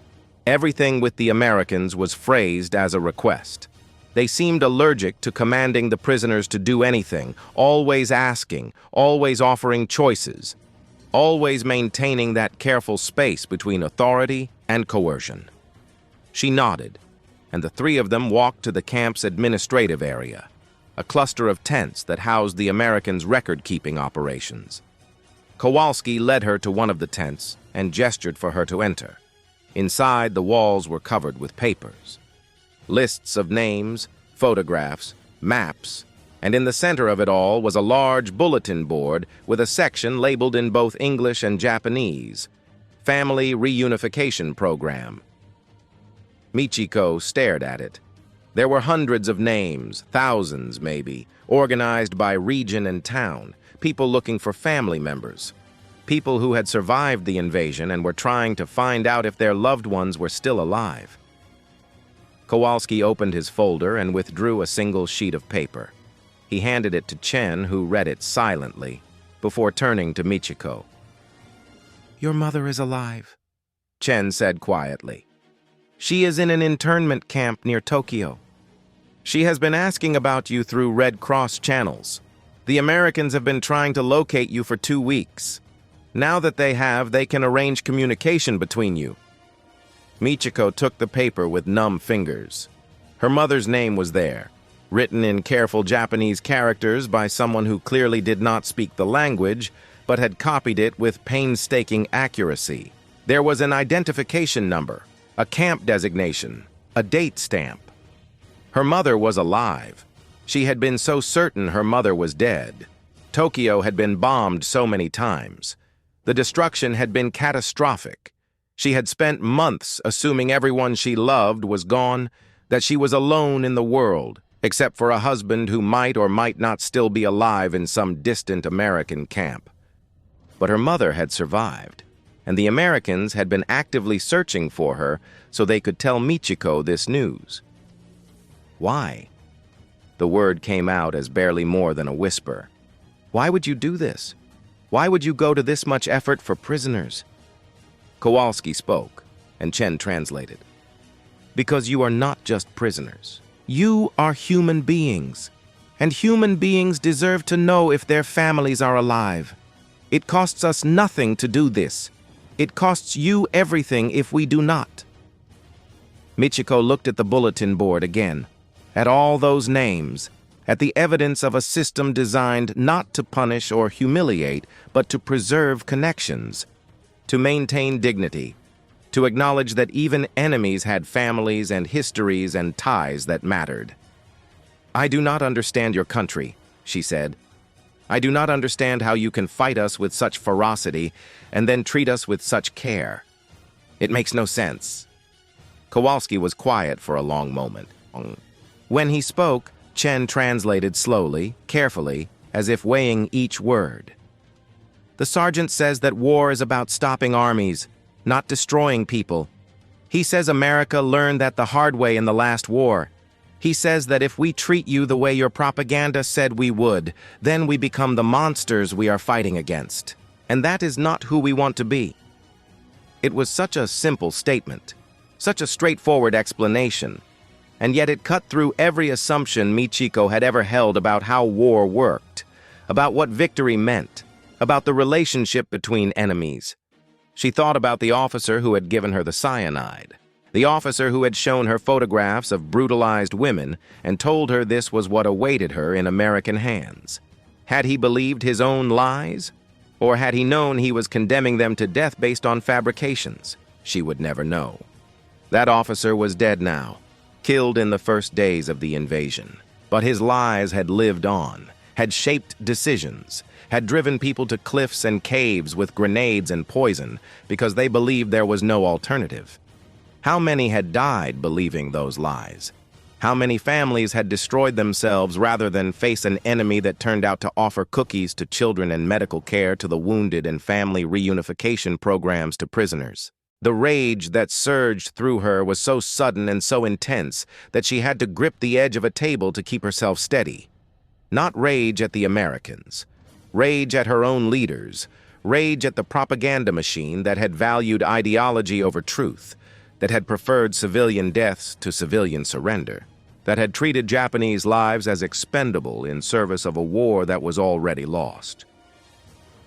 Everything with the Americans was phrased as a request. They seemed allergic to commanding the prisoners to do anything, always asking, always offering choices, always maintaining that careful space between authority and coercion. She nodded, and the three of them walked to the camp's administrative area, a cluster of tents that housed the Americans' record-keeping operations. Kowalski led her to one of the tents and gestured for her to enter. Inside, the walls were covered with papers. Lists of names, photographs, maps, and in the center of it all was a large bulletin board with a section labeled in both English and Japanese, Family Reunification Program. Michiko stared at it. There were hundreds of names, thousands maybe, organized by region and town, people looking for family members, people who had survived the invasion and were trying to find out if their loved ones were still alive. Kowalski opened his folder and withdrew a single sheet of paper. He handed it to Chen, who read it silently, before turning to Michiko. "Your mother is alive," Chen said quietly. "She is in an internment camp near Tokyo. She has been asking about you through Red Cross channels. The Americans have been trying to locate you for 2 weeks. Now that they have, they can arrange communication between you." Michiko took the paper with numb fingers. Her mother's name was there, written in careful Japanese characters by someone who clearly did not speak the language, but had copied it with painstaking accuracy. There was an identification number, a camp designation, a date stamp. Her mother was alive. She had been so certain her mother was dead. Tokyo had been bombed so many times. The destruction had been catastrophic. She had spent months assuming everyone she loved was gone, that she was alone in the world, except for a husband who might or might not still be alive in some distant American camp. But her mother had survived, and the Americans had been actively searching for her so they could tell Michiko this news. Why? The word came out as barely more than a whisper. Why would you do this? Why would you go to this much effort for prisoners? Kowalski spoke, and Chen translated. Because you are not just prisoners. You are human beings, and human beings deserve to know if their families are alive. It costs us nothing to do this. It costs you everything if we do not. Michiko looked at the bulletin board again, at all those names, at the evidence of a system designed not to punish or humiliate, but to preserve connections, to maintain dignity, to acknowledge that even enemies had families and histories and ties that mattered. "I do not understand your country," she said. "I do not understand how you can fight us with such ferocity and then treat us with such care. It makes no sense." Kowalski was quiet for a long moment. When he spoke, Chen translated slowly, carefully, as if weighing each word. "The sergeant says that war is about stopping armies, not destroying people. He says America learned that the hard way in the last war. He says that if we treat you the way your propaganda said we would, then we become the monsters we are fighting against. And that is not who we want to be." It was such a simple statement, such a straightforward explanation, and yet it cut through every assumption Michiko had ever held about how war worked, about what victory meant, about the relationship between enemies. She thought about the officer who had given her the cyanide, the officer who had shown her photographs of brutalized women and told her this was what awaited her in American hands. Had he believed his own lies? Or had he known he was condemning them to death based on fabrications? She would never know. That officer was dead now, killed in the first days of the invasion. But his lies had lived on, had shaped decisions, had driven people to cliffs and caves with grenades and poison because they believed there was no alternative. How many had died believing those lies? How many families had destroyed themselves rather than face an enemy that turned out to offer cookies to children and medical care to the wounded and family reunification programs to prisoners? The rage that surged through her was so sudden and so intense that she had to grip the edge of a table to keep herself steady. Not rage at the Americans. Rage at her own leaders, rage at the propaganda machine that had valued ideology over truth, that had preferred civilian deaths to civilian surrender, that had treated Japanese lives as expendable in service of a war that was already lost.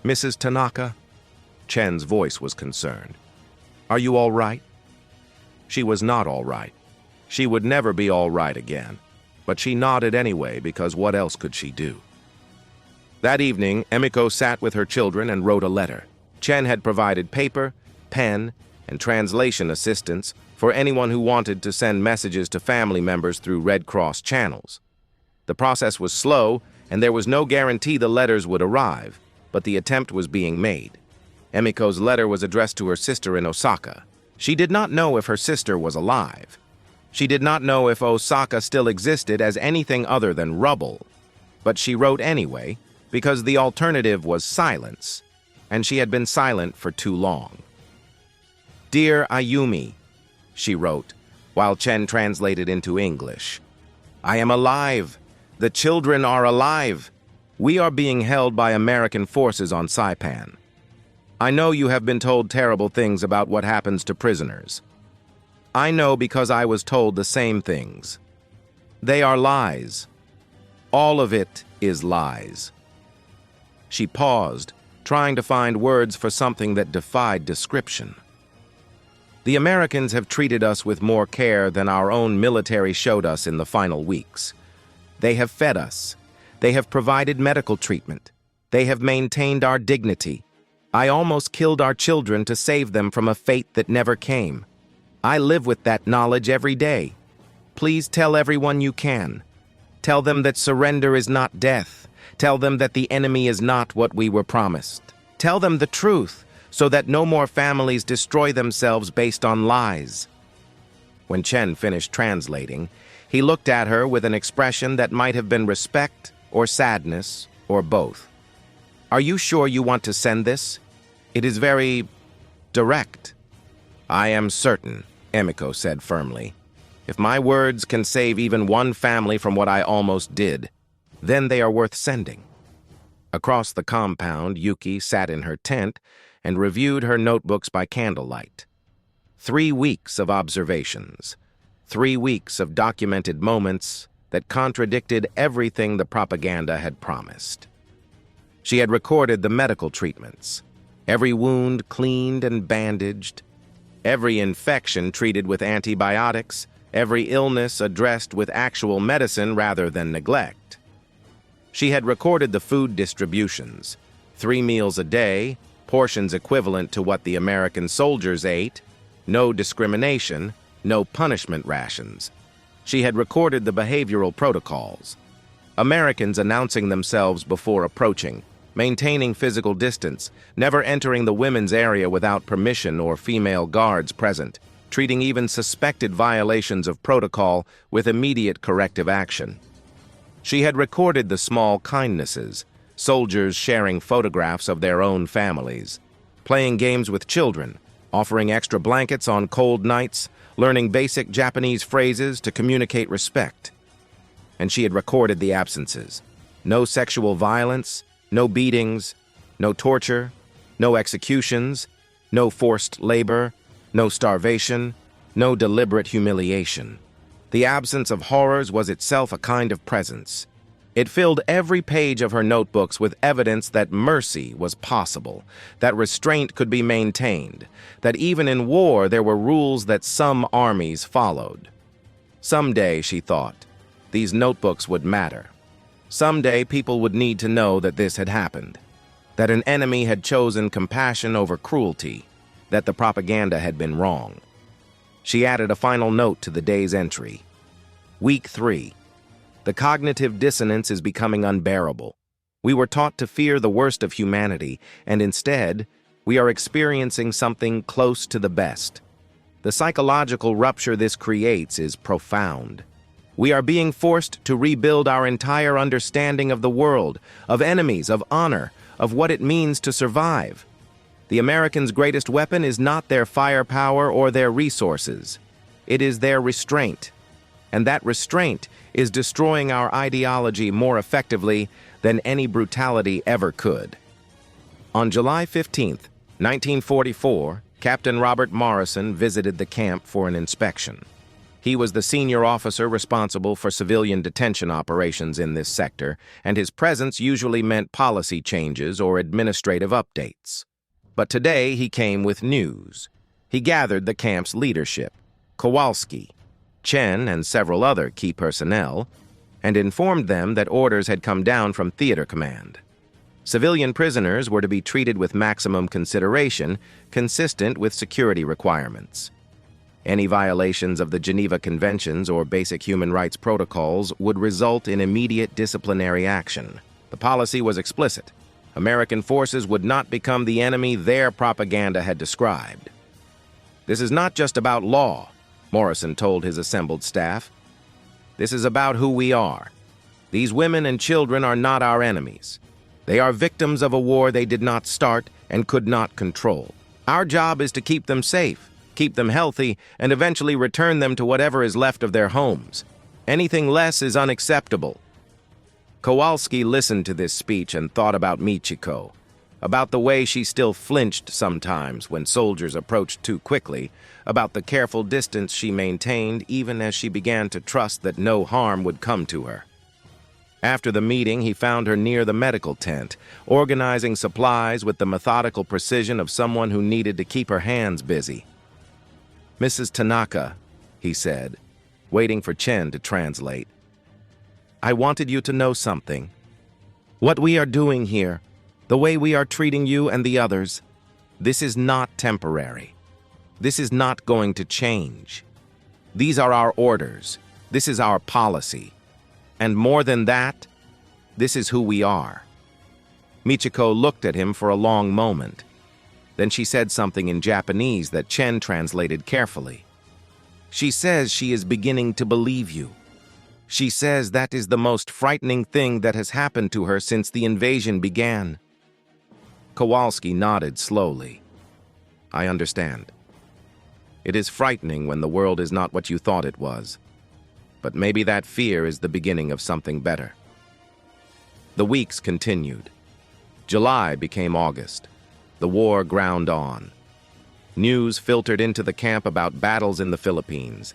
"Mrs. Tanaka?" Chen's voice was concerned. "Are you all right?" She was not all right. She would never be all right again. But she nodded anyway, because what else could she do? That evening, Emiko sat with her children and wrote a letter. Chen had provided paper, pen, and translation assistance for anyone who wanted to send messages to family members through Red Cross channels. The process was slow, and there was no guarantee the letters would arrive, but the attempt was being made. Emiko's letter was addressed to her sister in Osaka. She did not know if her sister was alive. She did not know if Osaka still existed as anything other than rubble. But she wrote anyway, because the alternative was silence, and she had been silent for too long. "Dear Ayumi," she wrote, while Chen translated into English. "I am alive. The children are alive. We are being held by American forces on Saipan. I know you have been told terrible things about what happens to prisoners. I know because I was told the same things. They are lies. All of it is lies." She paused, trying to find words for something that defied description. "The Americans have treated us with more care than our own military showed us in the final weeks. They have fed us. They have provided medical treatment. They have maintained our dignity. I almost killed our children to save them from a fate that never came. I live with that knowledge every day. Please tell everyone you can. Tell them that surrender is not death. Tell them that the enemy is not what we were promised. Tell them the truth, so that no more families destroy themselves based on lies." When Chen finished translating, he looked at her with an expression that might have been respect or sadness or both. "Are you sure you want to send this? It is very direct." "I am certain," Emiko said firmly. "If my words can save even one family from what I almost did, then they are worth sending." Across the compound, Yuki sat in her tent and reviewed her notebooks by candlelight. 3 weeks of observations, 3 weeks of documented moments that contradicted everything the propaganda had promised. She had recorded the medical treatments, every wound cleaned and bandaged, every infection treated with antibiotics, every illness addressed with actual medicine rather than neglect. She had recorded the food distributions, 3 meals a day, portions equivalent to what the American soldiers ate, no discrimination, no punishment rations. She had recorded the behavioral protocols. Americans announcing themselves before approaching, maintaining physical distance, never entering the women's area without permission or female guards present, treating even suspected violations of protocol with immediate corrective action. She had recorded the small kindnesses, soldiers sharing photographs of their own families, playing games with children, offering extra blankets on cold nights, learning basic Japanese phrases to communicate respect. And she had recorded the absences. No sexual violence, no beatings, no torture, no executions, no forced labor, no starvation, no deliberate humiliation. The absence of horrors was itself a kind of presence. It filled every page of her notebooks with evidence that mercy was possible, that restraint could be maintained, that even in war there were rules that some armies followed. Someday, she thought, these notebooks would matter. Someday people would need to know that this had happened, that an enemy had chosen compassion over cruelty, that the propaganda had been wrong. She added a final note to the day's entry. Week 3. The cognitive dissonance is becoming unbearable. We were taught to fear the worst of humanity, and instead, we are experiencing something close to the best. The psychological rupture this creates is profound. We are being forced to rebuild our entire understanding of the world, of enemies, of honor, of what it means to survive. The Americans' greatest weapon is not their firepower or their resources. It is their restraint. And that restraint is destroying our ideology more effectively than any brutality ever could. On July 15, 1944, Captain Robert Morrison visited the camp for an inspection. He was the senior officer responsible for civilian detention operations in this sector, and his presence usually meant policy changes or administrative updates. But today he came with news. He gathered the camp's leadership, Kowalski, Chen, and several other key personnel, and informed them that orders had come down from Theater Command. Civilian prisoners were to be treated with maximum consideration, consistent with security requirements. Any violations of the Geneva Conventions or basic human rights protocols would result in immediate disciplinary action. The policy was explicit. American forces would not become the enemy their propaganda had described. "This is not just about law," Morrison told his assembled staff. "This is about who we are. These women and children are not our enemies. They are victims of a war they did not start and could not control. Our job is to keep them safe, keep them healthy, and eventually return them to whatever is left of their homes. Anything less is unacceptable." Kowalski listened to this speech and thought about Michiko, about the way she still flinched sometimes when soldiers approached too quickly, about the careful distance she maintained even as she began to trust that no harm would come to her. After the meeting, he found her near the medical tent, organizing supplies with the methodical precision of someone who needed to keep her hands busy. "Mrs. Tanaka," he said, waiting for Chen to translate, "I wanted you to know something. What we are doing here, the way we are treating you and the others, this is not temporary. This is not going to change. These are our orders. This is our policy. And more than that, this is who we are." Michiko looked at him for a long moment. Then she said something in Japanese that Chen translated carefully. "She says she is beginning to believe you. She says that is the most frightening thing that has happened to her since the invasion began." Kowalski nodded slowly. "I understand. It is frightening when the world is not what you thought it was. But maybe that fear is the beginning of something better." The weeks continued. July became August. The war ground on. News filtered into the camp about battles in the Philippines,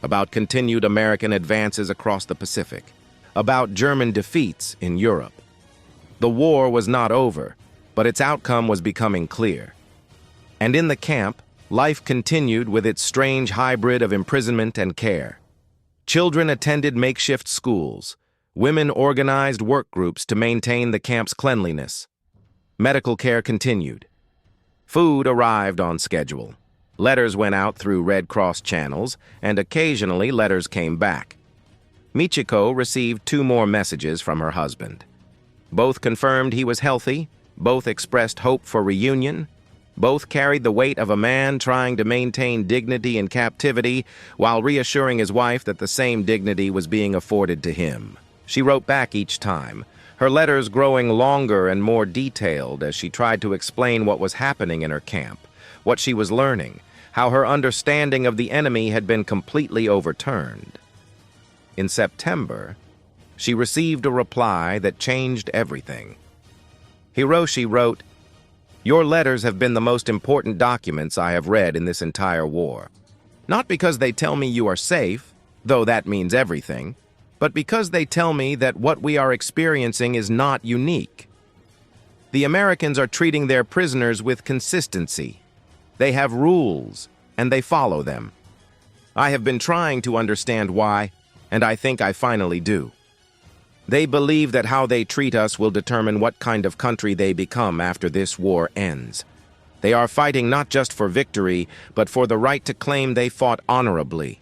about continued American advances across the Pacific, about German defeats in Europe. The war was not over, but its outcome was becoming clear. And in the camp, life continued with its strange hybrid of imprisonment and care. Children attended makeshift schools. Women organized work groups to maintain the camp's cleanliness. Medical care continued. Food arrived on schedule. Letters went out through Red Cross channels, and occasionally letters came back. Michiko received 2 more messages from her husband. Both confirmed he was healthy, both expressed hope for reunion, both carried the weight of a man trying to maintain dignity in captivity while reassuring his wife that the same dignity was being afforded to him. She wrote back each time, her letters growing longer and more detailed as she tried to explain what was happening in her camp, what she was learning, how her understanding of the enemy had been completely overturned. In September, she received a reply that changed everything. Hiroshi wrote, "Your letters have been the most important documents I have read in this entire war. Not because they tell me you are safe, though that means everything, but because they tell me that what we are experiencing is not unique. The Americans are treating their prisoners with consistency. They have rules, and they follow them. I have been trying to understand why, and I think I finally do. They believe that how they treat us will determine what kind of country they become after this war ends. They are fighting not just for victory, but for the right to claim they fought honorably.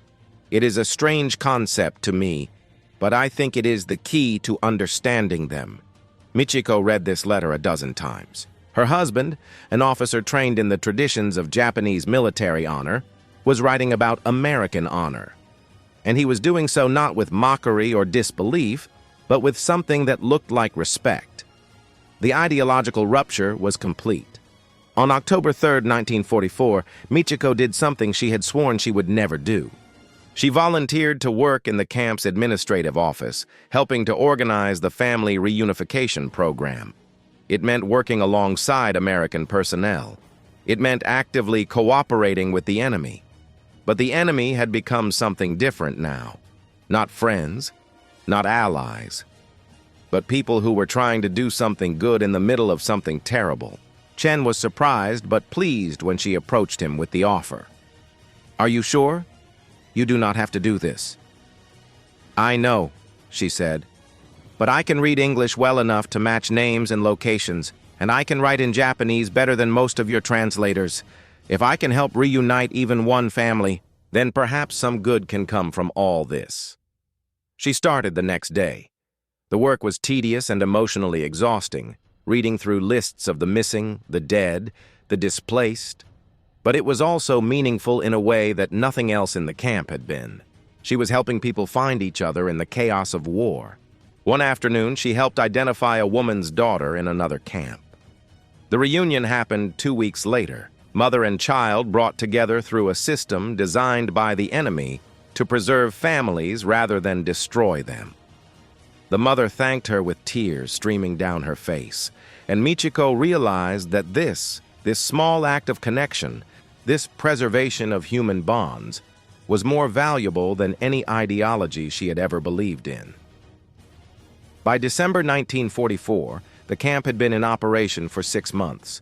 It is a strange concept to me, but I think it is the key to understanding them." Michiko read this letter a dozen times. Her husband, an officer trained in the traditions of Japanese military honor, was writing about American honor. And he was doing so not with mockery or disbelief, but with something that looked like respect. The ideological rupture was complete. On October 3, 1944, Michiko did something she had sworn she would never do. She volunteered to work in the camp's administrative office, helping to organize the family reunification program. It meant working alongside American personnel. It meant actively cooperating with the enemy. But the enemy had become something different now. Not friends, not allies, but people who were trying to do something good in the middle of something terrible. Chen was surprised but pleased when she approached him with the offer. "Are you sure?" You do not have to do this." "I know," she said, "but I can read English well enough to match names and locations, and I can write in Japanese better than most of your translators. If I can help reunite even one family, then perhaps some good can come from all this." She started the next day. The work was tedious and emotionally exhausting, reading through lists of the missing, the dead, the displaced, but it was also meaningful in a way that nothing else in the camp had been. She was helping people find each other in the chaos of war. One afternoon, she helped identify a woman's daughter in another camp. The reunion happened 2 weeks later, mother and child brought together through a system designed by the enemy to preserve families rather than destroy them. The mother thanked her with tears streaming down her face, and Michiko realized that this small act of connection, this preservation of human bonds, was more valuable than any ideology she had ever believed in. By December 1944, the camp had been in operation for 6 months.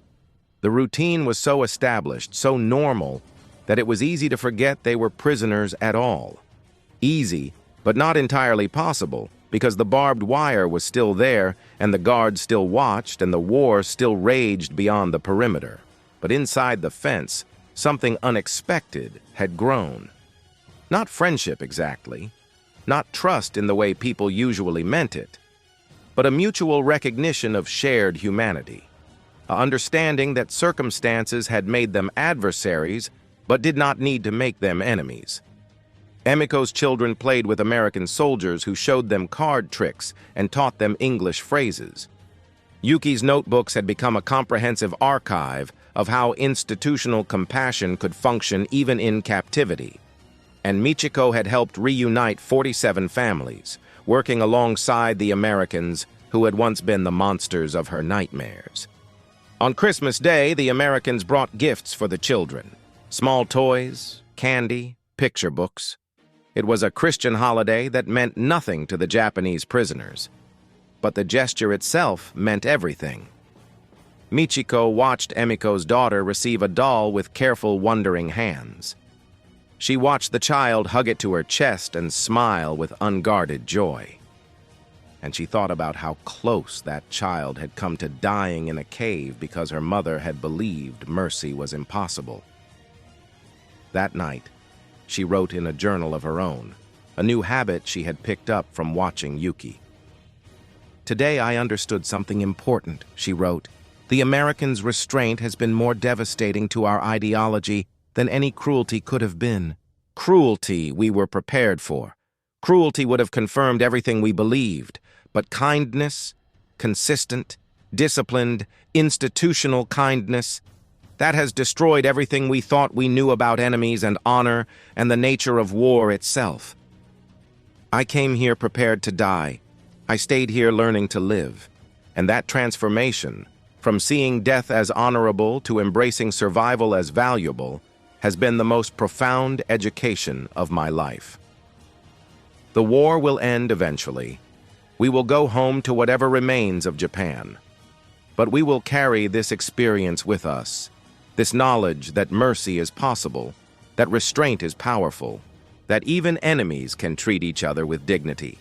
The routine was so established, so normal, that it was easy to forget they were prisoners at all. Easy, but not entirely possible, because the barbed wire was still there, and the guards still watched, and the war still raged beyond the perimeter. But inside the fence, something unexpected had grown. Not friendship exactly, not trust in the way people usually meant it, but a mutual recognition of shared humanity, an understanding that circumstances had made them adversaries but did not need to make them enemies. Emiko's children played with American soldiers who showed them card tricks and taught them English phrases. Yuki's notebooks had become a comprehensive archive of how institutional compassion could function even in captivity. And Michiko had helped reunite 47 families, working alongside the Americans who had once been the monsters of her nightmares. On Christmas Day, the Americans brought gifts for the children: small toys, candy, picture books. It was a Christian holiday that meant nothing to the Japanese prisoners, but the gesture itself meant everything. Michiko watched Emiko's daughter receive a doll with careful, wondering hands. She watched the child hug it to her chest and smile with unguarded joy. And she thought about how close that child had come to dying in a cave because her mother had believed mercy was impossible. That night, she wrote in a journal of her own, a new habit she had picked up from watching Yuki. "Today I understood something important," she wrote. "The Americans' restraint has been more devastating to our ideology than any cruelty could have been. Cruelty we were prepared for. Cruelty would have confirmed everything we believed, but kindness, consistent, disciplined, institutional kindness, that has destroyed everything we thought we knew about enemies and honor and the nature of war itself. I came here prepared to die. I stayed here learning to live. And that transformation, from seeing death as honorable to embracing survival as valuable, has been the most profound education of my life. The war will end eventually. We will go home to whatever remains of Japan. But we will carry this experience with us, this knowledge that mercy is possible, that restraint is powerful, that even enemies can treat each other with dignity.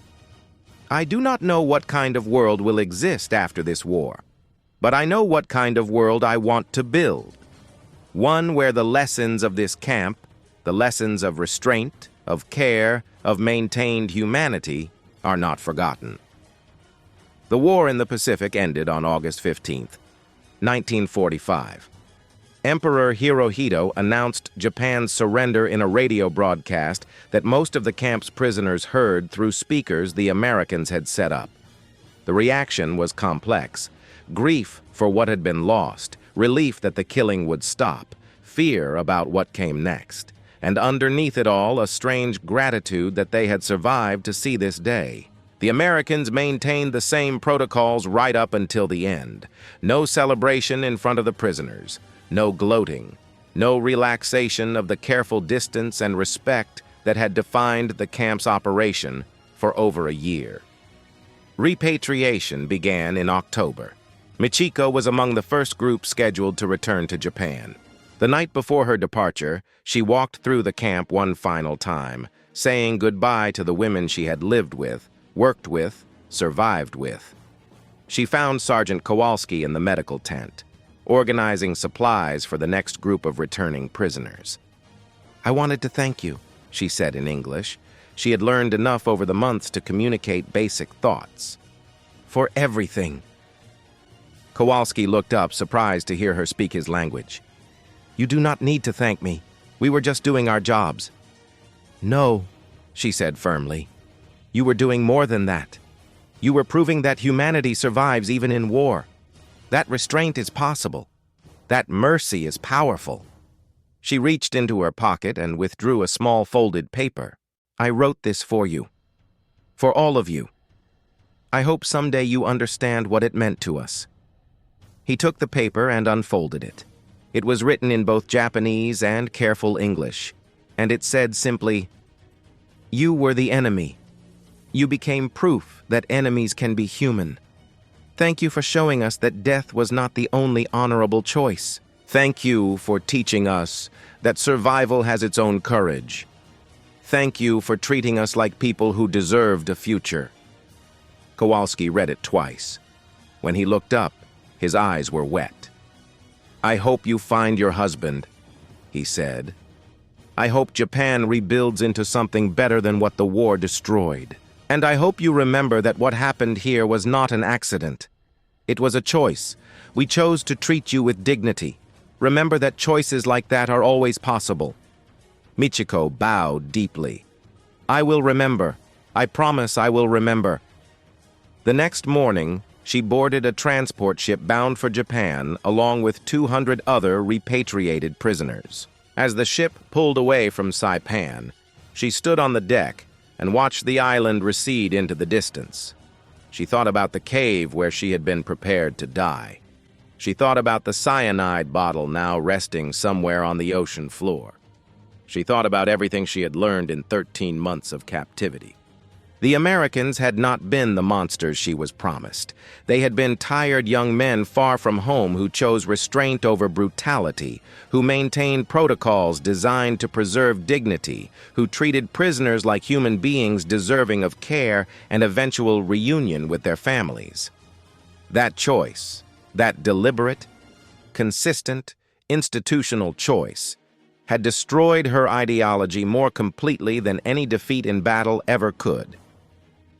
I do not know what kind of world will exist after this war, but I know what kind of world I want to build. One where the lessons of this camp, the lessons of restraint, of care, of maintained humanity, are not forgotten." The war in the Pacific ended on August 15th, 1945. Emperor Hirohito announced Japan's surrender in a radio broadcast that most of the camp's prisoners heard through speakers the Americans had set up. The reaction was complex: grief for what had been lost, relief that the killing would stop, fear about what came next, and underneath it all, a strange gratitude that they had survived to see this day. The Americans maintained the same protocols right up until the end. No celebration in front of the prisoners, no gloating, no relaxation of the careful distance and respect that had defined the camp's operation for over a year. Repatriation began in October. Michiko was among the first group scheduled to return to Japan. The night before her departure, she walked through the camp one final time, saying goodbye to the women she had lived with, worked with, survived with. She found Sergeant Kowalski in the medical tent, organizing supplies for the next group of returning prisoners. "I wanted to thank you," she said in English. She had learned enough over the months to communicate basic thoughts. "For everything." Kowalski looked up, surprised to hear her speak his language. "You do not need to thank me. We were just doing our jobs." "No," she said firmly. "You were doing more than that. You were proving that humanity survives even in war. That restraint is possible. That mercy is powerful." She reached into her pocket and withdrew a small folded paper. "I wrote this for you. For all of you. I hope someday you understand what it meant to us." He took the paper and unfolded it. It was written in both Japanese and careful English, and it said simply, "You were the enemy. You became proof that enemies can be human. Thank you for showing us that death was not the only honorable choice. Thank you for teaching us that survival has its own courage. Thank you for treating us like people who deserved a future." Kowalski read it twice. When he looked up, his eyes were wet. "I hope you find your husband," he said. "I hope Japan rebuilds into something better than what the war destroyed. And I hope you remember that what happened here was not an accident. It was a choice. We chose to treat you with dignity. Remember that choices like that are always possible." Michiko bowed deeply. "I will remember. I promise I will remember." The next morning, she boarded a transport ship bound for Japan along with 200 other repatriated prisoners. As the ship pulled away from Saipan, she stood on the deck and watched the island recede into the distance. She thought about the cave where she had been prepared to die. She thought about the cyanide bottle now resting somewhere on the ocean floor. She thought about everything she had learned in 13 months of captivity. The Americans had not been the monsters she was promised. They had been tired young men far from home who chose restraint over brutality, who maintained protocols designed to preserve dignity, who treated prisoners like human beings deserving of care and eventual reunion with their families. That choice, that deliberate, consistent, institutional choice, had destroyed her ideology more completely than any defeat in battle ever could.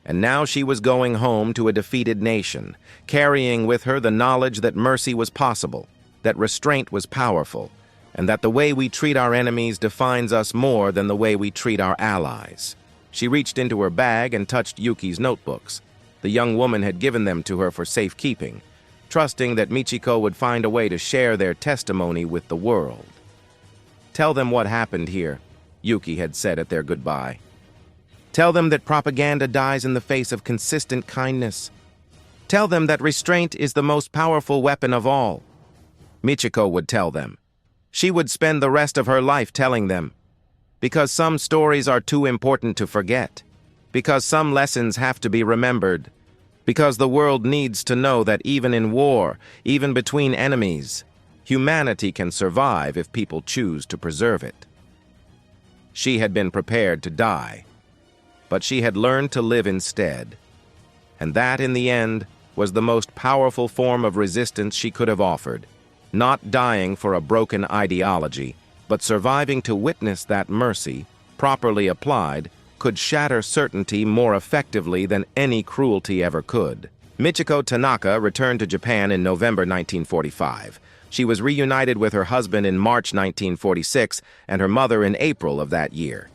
And now she was going home to a defeated nation, carrying with her the knowledge that mercy was possible, that restraint was powerful, and that the way we treat our enemies defines us more than the way we treat our allies. She reached into her bag and touched Yuki's notebooks. The young woman had given them to her for safekeeping, trusting that Michiko would find a way to share their testimony with the world. "Tell them what happened here," Yuki had said at their goodbye. "Tell them that propaganda dies in the face of consistent kindness. Tell them that restraint is the most powerful weapon of all." Michiko would tell them. She would spend the rest of her life telling them. Because some stories are too important to forget. Because some lessons have to be remembered. Because the world needs to know that even in war, even between enemies, humanity can survive if people choose to preserve it. She had been prepared to die, but she had learned to live instead. And that, in the end, was the most powerful form of resistance she could have offered. Not dying for a broken ideology, but surviving to witness that mercy, properly applied, could shatter certainty more effectively than any cruelty ever could. Michiko Tanaka returned to Japan in November 1945. She was reunited with her husband in March 1946 and her mother in April of that year.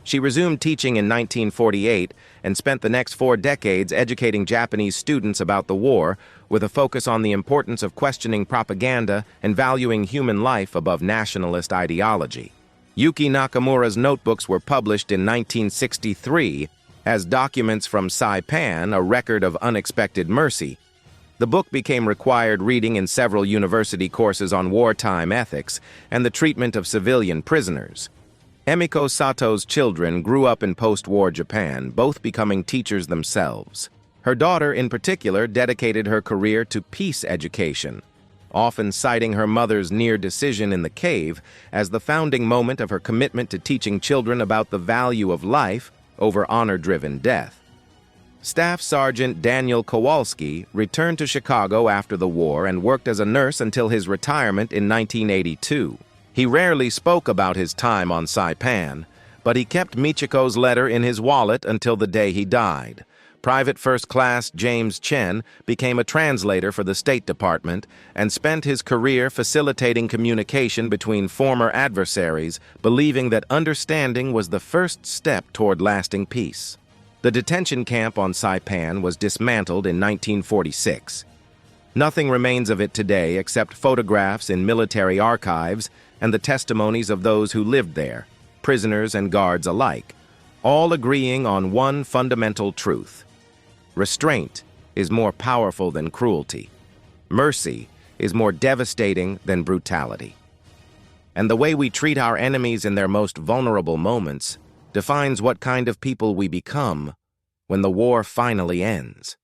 She resumed teaching in 1948 and spent the next 4 decades educating Japanese students about the war, with a focus on the importance of questioning propaganda and valuing human life above nationalist ideology. Yuki Nakamura's notebooks were published in 1963 as Documents from Saipan, a record of unexpected mercy. The book became required reading in several university courses on wartime ethics and the treatment of civilian prisoners. Emiko Sato's children grew up in post-war Japan, both becoming teachers themselves. Her daughter, in particular, dedicated her career to peace education, often citing her mother's near decision in the cave as the founding moment of her commitment to teaching children about the value of life over honor-driven death. Staff Sergeant Daniel Kowalski returned to Chicago after the war and worked as a nurse until his retirement in 1982. He rarely spoke about his time on Saipan, but he kept Michiko's letter in his wallet until the day he died. Private First Class James Chen became a translator for the State Department and spent his career facilitating communication between former adversaries, believing that understanding was the first step toward lasting peace. The detention camp on Saipan was dismantled in 1946. Nothing remains of it today except photographs in military archives and the testimonies of those who lived there, prisoners and guards alike, all agreeing on one fundamental truth. Restraint is more powerful than cruelty. Mercy is more devastating than brutality. And the way we treat our enemies in their most vulnerable moments defines what kind of people we become when the war finally ends.